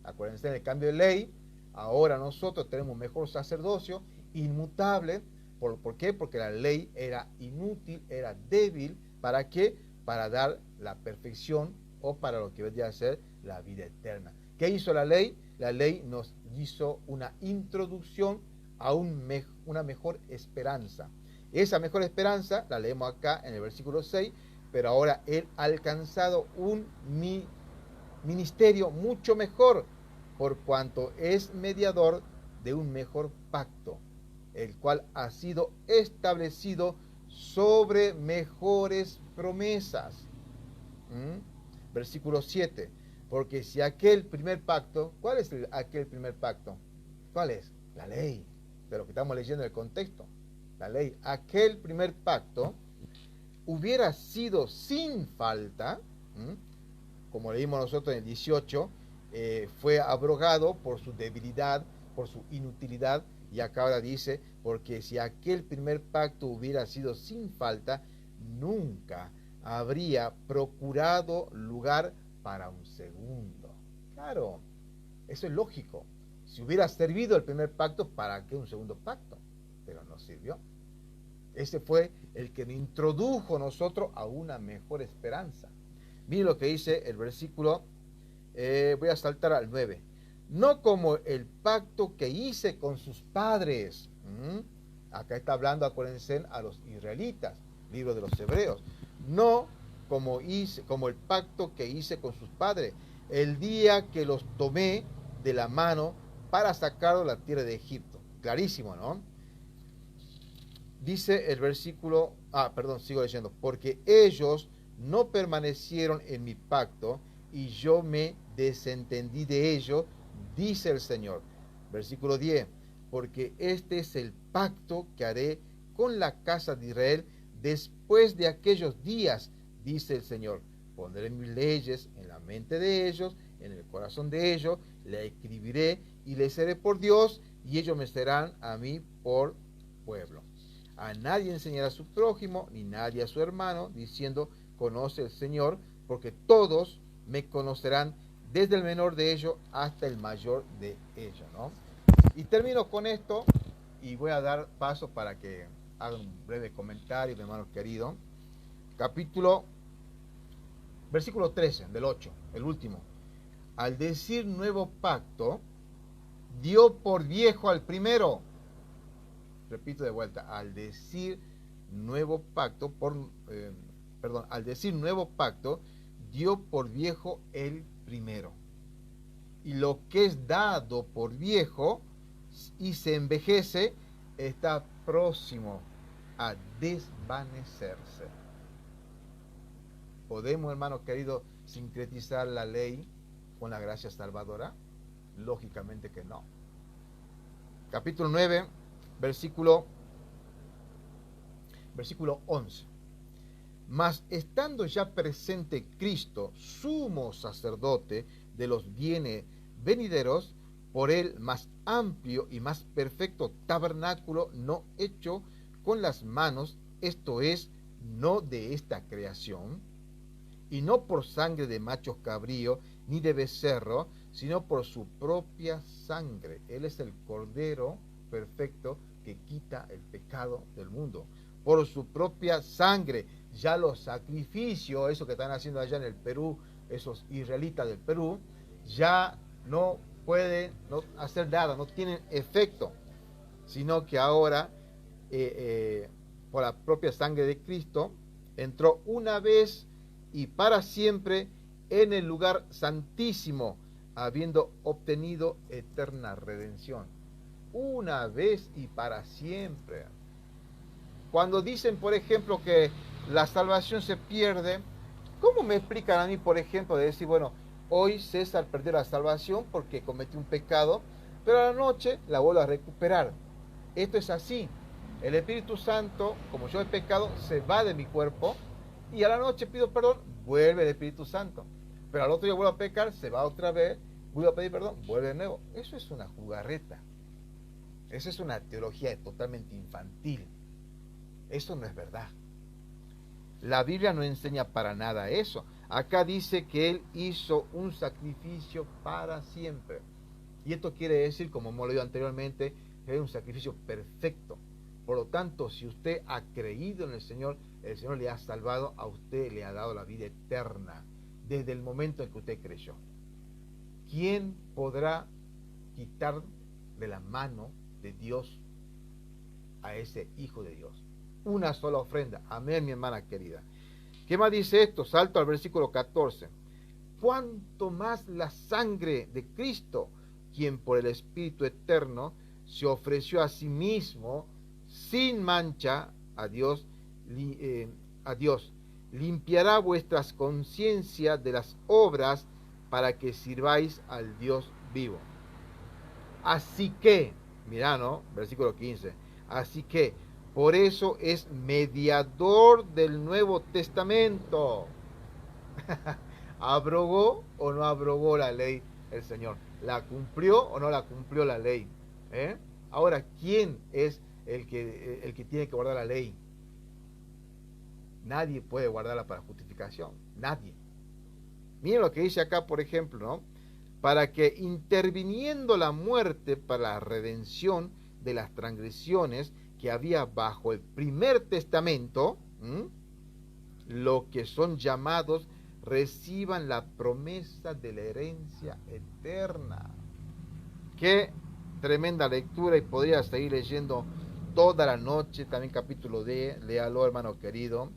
Acuérdense, en el cambio de ley, ahora nosotros tenemos un mejor sacerdocio, inmutable. ¿Por qué? Porque la ley era inútil, era débil. ¿Para qué? Para dar la perfección o para lo que vendría a ser la vida eterna. ¿Qué hizo la ley? La ley nos hizo una introducción a una mejor esperanza. Esa mejor esperanza la leemos acá en el versículo 6, pero ahora Él ha alcanzado un ministerio mucho mejor, por cuanto es mediador de un mejor pacto, el cual ha sido establecido sobre mejores promesas. Versículo 7, porque si aquel primer pacto, ¿cuál es aquel primer pacto? ¿Cuál es? La ley, de lo que estamos leyendo en el contexto. la ley, aquel primer pacto hubiera sido sin falta, como leímos nosotros en el 18, fue abrogado por su debilidad, por su inutilidad, y acá ahora dice, porque si aquel primer pacto hubiera sido sin falta, nunca habría procurado lugar para un segundo. Claro, eso es lógico. Si hubiera servido el primer pacto, ¿para qué un segundo pacto? Pero no sirvió. Ese fue el que me introdujo nosotros a una mejor esperanza. Mire lo que dice el versículo, voy a saltar al 9. No como el pacto que hice con sus padres. Acá está hablando, acuérdense, a los israelitas, libro de los Hebreos. No como el pacto que hice con sus padres, el día que los tomé de la mano para sacarlos de la tierra de Egipto. Clarísimo, ¿no? Dice el versículo, sigo leyendo, porque ellos no permanecieron en mi pacto y yo me desentendí de ellos, dice el Señor. Versículo 10, porque este es el pacto que haré con la casa de Israel después de aquellos días, dice el Señor. Pondré mis leyes en la mente de ellos, en el corazón de ellos, le escribiré y les seré por Dios y ellos me serán a mí por pueblo. A nadie enseñará a su prójimo, ni nadie a su hermano, diciendo, conoce el Señor, porque todos me conocerán, desde el menor de ellos hasta el mayor de ellos, ¿no? Y termino con esto, y voy a dar paso para que hagan un breve comentario, mi hermano querido. Versículo 13, del 8, el último. Al decir nuevo pacto, dio por viejo al primero. Repito de vuelta, al decir nuevo pacto, al decir nuevo pacto, dio por viejo el primero. Y lo que es dado por viejo y se envejece, está próximo a desvanecerse. ¿Podemos, hermanos queridos, sincretizar la ley con la gracia salvadora? Lógicamente que no. Capítulo 9, versículo 11. Mas estando ya presente Cristo, sumo sacerdote de los bienes venideros, por el más amplio y más perfecto tabernáculo no hecho con las manos, esto es, no de esta creación, y no por sangre de machos cabríos ni de becerro, sino por su propia sangre. Él es el Cordero perfecto que quita el pecado del mundo. Por su propia sangre, ya los sacrificios, eso que están haciendo allá en el Perú, esos israelitas del Perú, ya no pueden hacer nada, no tienen efecto, sino que ahora, por la propia sangre de Cristo, entró una vez y para siempre en el lugar santísimo, habiendo obtenido eterna redención. Una vez y para siempre. Cuando dicen, por ejemplo, que la salvación se pierde, ¿cómo me explican a mí, por ejemplo, de decir, bueno, hoy César perdió la salvación porque cometió un pecado, pero a la noche la vuelve a recuperar? Esto es así. El Espíritu Santo, como yo he pecado, se va de mi cuerpo y a la noche pido perdón, vuelve el Espíritu Santo. Pero al otro día vuelvo a pecar, se va otra vez, vuelvo a pedir perdón, vuelve de nuevo. Eso es una jugarreta. Eso es una teología totalmente infantil. Eso no es verdad. La Biblia no enseña para nada eso. Acá dice que Él hizo un sacrificio para siempre. Y esto quiere decir, como hemos leído anteriormente, que es un sacrificio perfecto. Por lo tanto, si usted ha creído en el Señor le ha salvado, a usted le ha dado la vida eterna desde el momento en que usted creyó. ¿Quién podrá quitar de la mano de Dios a ese Hijo de Dios? Una sola ofrenda. Amén, mi hermana querida. ¿Qué más dice esto? Salto al versículo 14. Cuanto más la sangre de Cristo, quien por el Espíritu eterno se ofreció a sí mismo sin mancha a Dios, limpiará vuestras conciencias de las obras para que sirváis al Dios vivo. Así que, mirá, ¿no? Versículo 15. Así que, Por eso es mediador del Nuevo Testamento. ¿Abrogó o no abrogó la ley el Señor? ¿La cumplió o no la cumplió la ley? Ahora, ¿quién es el que tiene que guardar la ley? Nadie puede guardarla para justificación. Nadie. Miren lo que dice acá, por ejemplo, ¿no? Para que interviniendo la muerte para la redención de las transgresiones que había bajo el primer testamento, lo que son llamados reciban la promesa de la herencia eterna. Qué tremenda lectura, y podría seguir leyendo toda la noche, también capítulo D, léalo, hermano querido,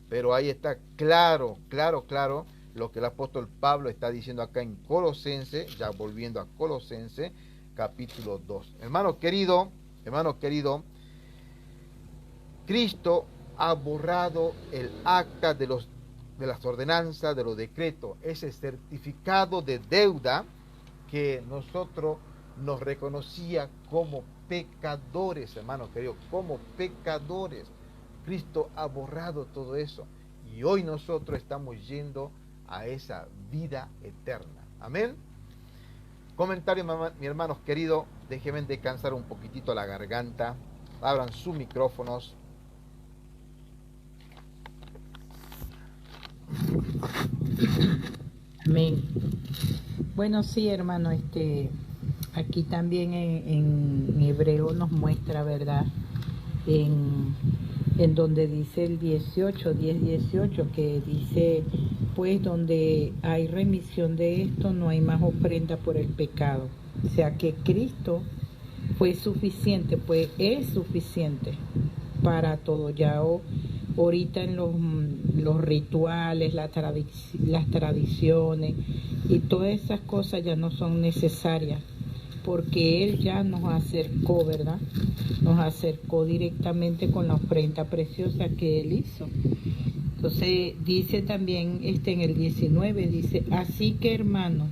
pero ahí está claro lo que el apóstol Pablo está diciendo acá en Colosenses, ya volviendo a Colosenses, capítulo 2. Hermano querido, Cristo ha borrado el acta de las ordenanzas, de los decretos, ese certificado de deuda que nosotros nos reconocía como pecadores, hermanos queridos, como pecadores. Cristo ha borrado todo eso y hoy nosotros estamos yendo a esa vida eterna. Amén. Comentario, mis hermanos queridos, déjenme descansar un poquitito la garganta, abran sus micrófonos. Amén. Bueno, sí, hermano, aquí también en Hebreo nos muestra, ¿verdad? En donde dice el 10:18, que dice, pues donde hay remisión de esto, no hay más ofrenda por el pecado. O sea que Cristo fue suficiente, pues es suficiente para todo. Ya ahorita en los rituales, las tradiciones y todas esas cosas ya no son necesarias, porque Él ya nos acercó, ¿verdad? Nos acercó directamente con la ofrenda preciosa que Él hizo. Entonces dice también en el 19, dice, así que hermanos,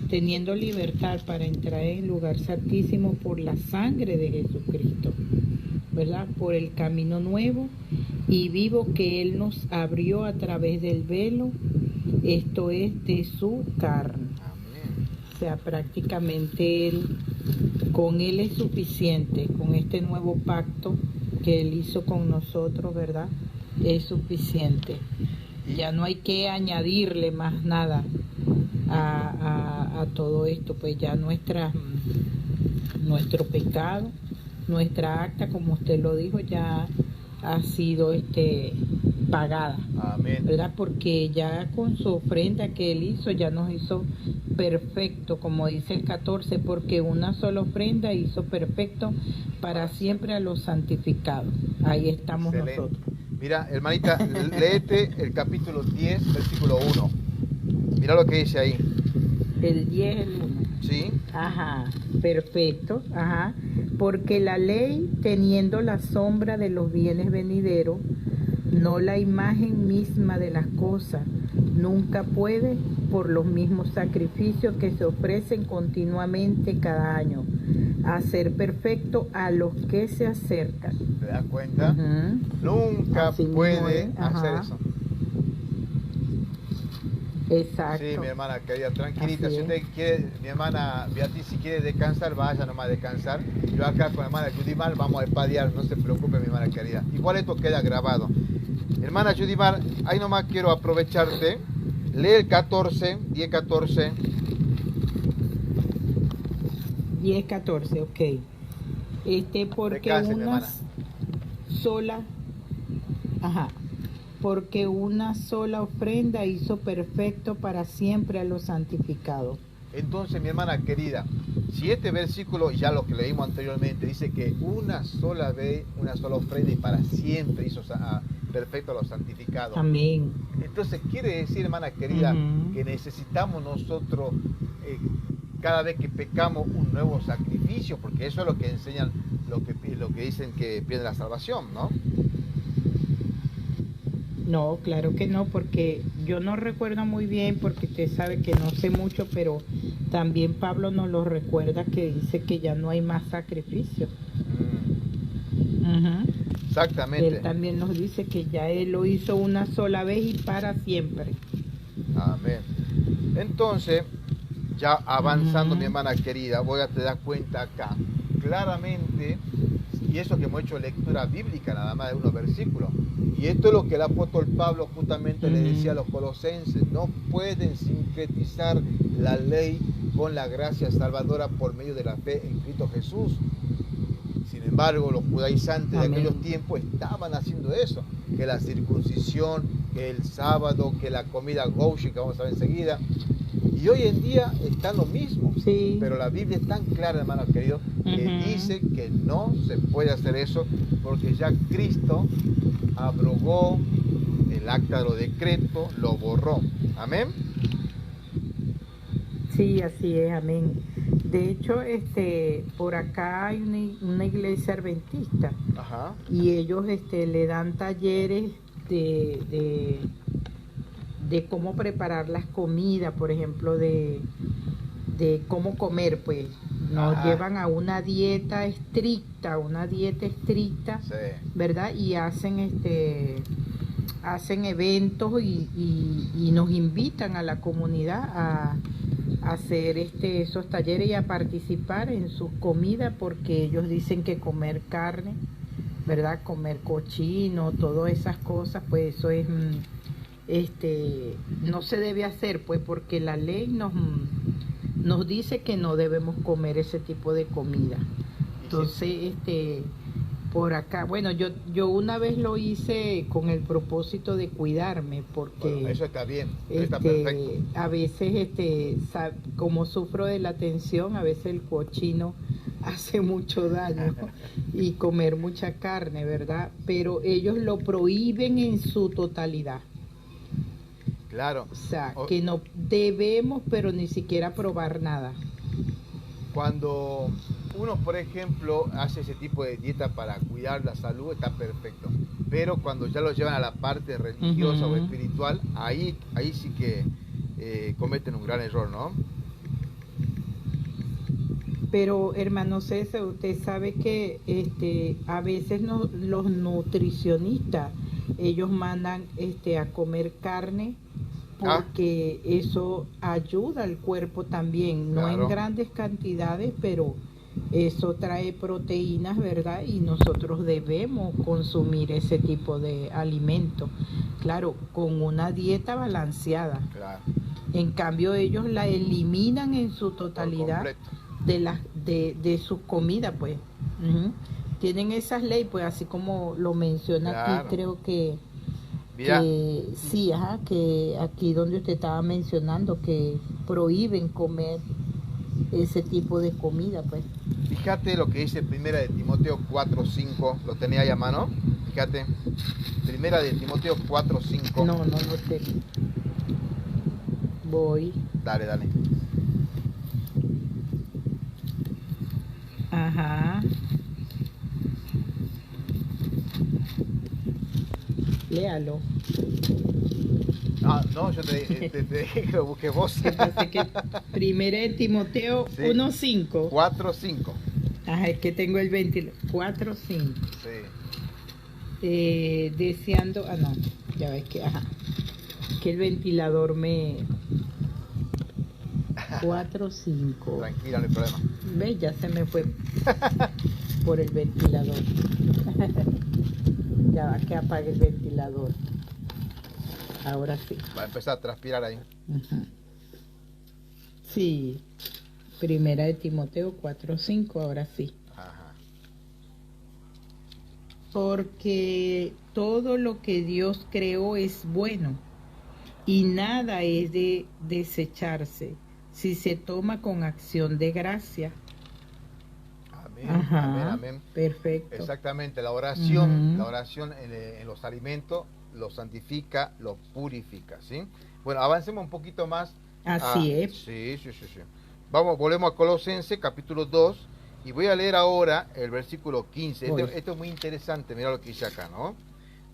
teniendo libertad para entrar en el lugar santísimo por la sangre de Jesucristo, ¿verdad? Por el camino nuevo y vivo que Él nos abrió a través del velo, esto es de su carne. O sea, prácticamente con Él es suficiente, con este nuevo pacto que Él hizo con nosotros, ¿verdad? Es suficiente. Ya no hay que añadirle más nada a todo esto, pues ya nuestro pecado, nuestra acta, como usted lo dijo, ya ha sido pagada. Amén. ¿Verdad? Porque ya con su ofrenda que Él hizo, ya nos hizo perfecto, como dice el 14, porque una sola ofrenda hizo perfecto para siempre a los santificados. Ahí estamos. Excelente. Nosotros. Mira, hermanita, léete el capítulo 10, versículo 1. Mira lo que dice ahí. El 10, el 1. Sí. Ajá, perfecto. Ajá. Porque la ley, teniendo la sombra de los bienes venideros, no la imagen misma de las cosas, nunca puede, por los mismos sacrificios que se ofrecen continuamente cada año, hacer perfecto a los que se acercan. ¿Te das cuenta? Nunca así puede hacer eso. Exacto. Sí, mi hermana querida, tranquilita. Si usted quiere, mi hermana Beatriz, si quiere descansar, vaya nomás a descansar. Yo acá con la hermana Judimar vamos a espadear, no se preocupe, mi hermana querida. Igual esto queda grabado. Hermana Judimar, ahí nomás quiero aprovecharte. Lee el 14, 10:14. 10:14, ok. Porque una sola, porque una sola ofrenda hizo perfecto para siempre a los santificados. Entonces, mi hermana querida, si este versículo, ya lo que leímos anteriormente, dice que una sola vez, una sola ofrenda y para siempre hizo perfecto a los santificados. Amén. Entonces quiere decir, hermana querida, que necesitamos nosotros cada vez que pecamos un nuevo sacrificio, porque eso es lo que enseñan, lo que dicen que pierde la salvación, ¿no? No, claro que no, porque yo no recuerdo muy bien, porque usted sabe que no sé mucho, pero también Pablo nos lo recuerda, que dice que ya no hay más sacrificio. Exactamente. Él también nos dice que ya Él lo hizo una sola vez y para siempre. Amén. Entonces, ya avanzando, mi hermana querida, voy a te dar cuenta acá, claramente, y eso que hemos hecho lectura bíblica, nada más de unos versículos. Y esto es lo que el apóstol Pablo justamente le decía a los colosenses: no pueden sincretizar la ley con la gracia salvadora por medio de la fe en Cristo Jesús. Sin embargo, los judaizantes de aquellos tiempos estaban haciendo eso, que la circuncisión, que el sábado, que la comida kosher, que vamos a ver enseguida. Y hoy en día está lo mismo, sí. Pero la Biblia es tan clara, hermanos queridos, que dice que no se puede hacer eso, porque ya Cristo abrogó el acta de los decretos, lo borró. Amén. Sí, así es, amén. De hecho, por acá hay una iglesia adventista. Ajá. Y ellos le dan talleres de cómo preparar las comidas, por ejemplo, de cómo comer, pues. Nos llevan a una dieta estricta, Sí. ¿verdad? Y hacen eventos y nos invitan a la comunidad a hacer esos talleres y a participar en sus comidas, porque ellos dicen que comer carne, ¿verdad? Comer cochino, todas esas cosas, pues eso es no se debe hacer, pues, porque la ley nos dice que no debemos comer ese tipo de comida. Entonces, por acá, bueno, yo una vez lo hice con el propósito de cuidarme, porque bueno, eso está bien, está perfecto. A veces, como sufro de la tensión, a veces el cochino hace mucho daño y comer mucha carne, ¿verdad? Pero ellos lo prohíben en su totalidad. Claro. O sea, que no debemos, pero ni siquiera probar nada. Cuando uno, por ejemplo, hace ese tipo de dieta para cuidar la salud, está perfecto. Pero cuando ya lo llevan a la parte religiosa o espiritual, ahí sí que cometen un gran error, ¿no? Pero, hermano César, usted sabe que a veces los nutricionistas, ellos mandan a comer carne, porque eso ayuda al cuerpo también, no en grandes cantidades, pero eso trae proteínas, ¿verdad? Y nosotros debemos consumir ese tipo de alimentos, claro, con una dieta balanceada. Claro. En cambio, ellos la eliminan en su totalidad de sus comidas, pues. Tienen esas leyes, pues, así como lo menciona aquí, creo que sí, que aquí donde usted estaba mencionando que prohíben comer ese tipo de comida, pues. Fíjate lo que dice Primera de Timoteo 4:5, lo tenía ahí a mano. Fíjate, Primera de Timoteo 4:5. No sé. Voy. Dale. Ajá. Léalo. No, yo te dije que lo busques vos. Entonces, que Primera de Timoteo 1:5. 4:5. Ajá, es que tengo el ventilador. 4:5. Sí. Deseando. No, ya ves que. Que el ventilador me. 4:5. Tranquila, no hay problema. ¿Ves? Ya se me fue por el ventilador. Ya va, que apague el ventilador. Ahora sí. Va a empezar a transpirar ahí. Sí. Primera de Timoteo 4:5, ahora sí. Ajá. Porque todo lo que Dios creó es bueno y nada es de desecharse si se toma con acción de gracia. Amén. Perfecto. Exactamente, la oración en los alimentos lo santifica, lo purifica, ¿sí? Bueno, avancemos un poquito más. Así es. Sí. Volvemos a Colosenses, capítulo 2, y voy a leer ahora el versículo 15. Esto es muy interesante, mira lo que dice acá, ¿no?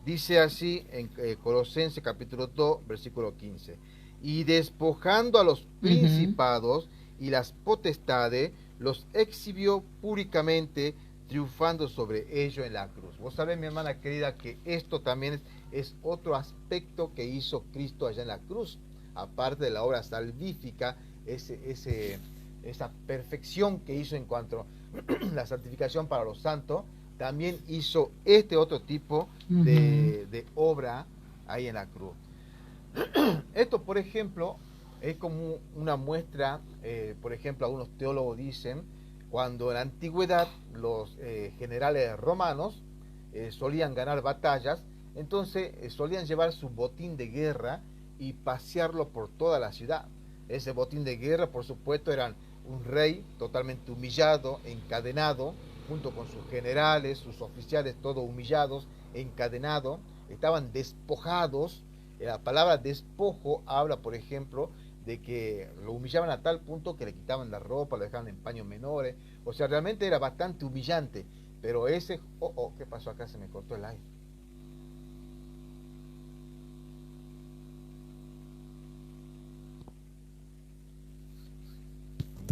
Dice así en Colosenses, capítulo 2, versículo 15. Y despojando a los principados y las potestades, los exhibió públicamente, triunfando sobre ello en la cruz. Vos sabés, mi hermana querida, que esto también es otro aspecto que hizo Cristo allá en la cruz, aparte de la obra salvífica, esa perfección que hizo en cuanto a la santificación para los santos, también hizo este otro tipo de obra ahí en la cruz. Esto, por ejemplo, es como una muestra, por ejemplo, algunos teólogos dicen, cuando en la antigüedad los generales romanos solían ganar batallas, entonces solían llevar su botín de guerra y pasearlo por toda la ciudad. Ese botín de guerra, por supuesto, eran un rey totalmente humillado, encadenado, junto con sus generales, sus oficiales, todos humillados, encadenados, estaban despojados. La palabra despojo habla, por ejemplo, de que lo humillaban a tal punto que le quitaban la ropa, lo dejaban en paños menores. O sea, realmente era bastante humillante. Pero ese... ¿qué pasó acá? Se me cortó el aire.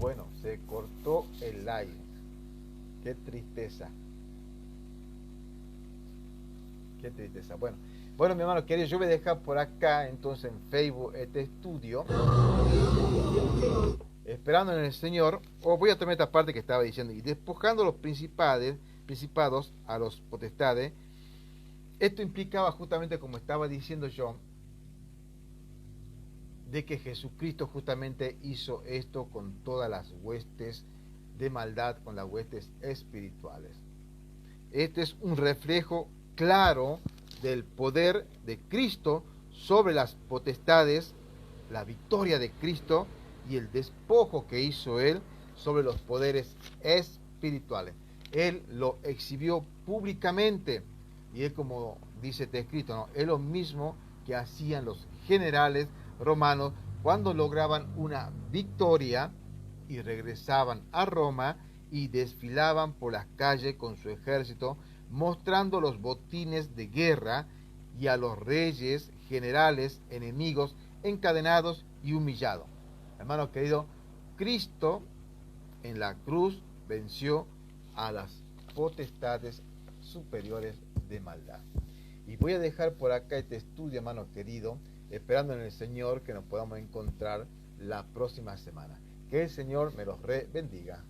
Bueno, se cortó el aire. Qué tristeza. Qué tristeza. Bueno, mi hermano querido, yo voy a dejar por acá entonces en Facebook este estudio, esperando en el Señor. Voy a tomar esta parte que estaba diciendo, y despojando los principados a los potestades. Esto implicaba justamente, como estaba diciendo yo, de que Jesucristo justamente hizo esto con todas las huestes de maldad, con las huestes espirituales. Este es un reflejo claro del poder de Cristo sobre las potestades, la victoria de Cristo y el despojo que hizo Él sobre los poderes espirituales. Él lo exhibió públicamente, y es como dice este escrito, ¿no? Es lo mismo que hacían los generales romanos cuando lograban una victoria y regresaban a Roma y desfilaban por las calles con su ejército, mostrando los botines de guerra y a los reyes, generales, enemigos, encadenados y humillados. Hermano querido, Cristo en la cruz venció a las potestades superiores de maldad. Y voy a dejar por acá este estudio, hermano querido, esperando en el Señor que nos podamos encontrar la próxima semana. Que el Señor me los bendiga.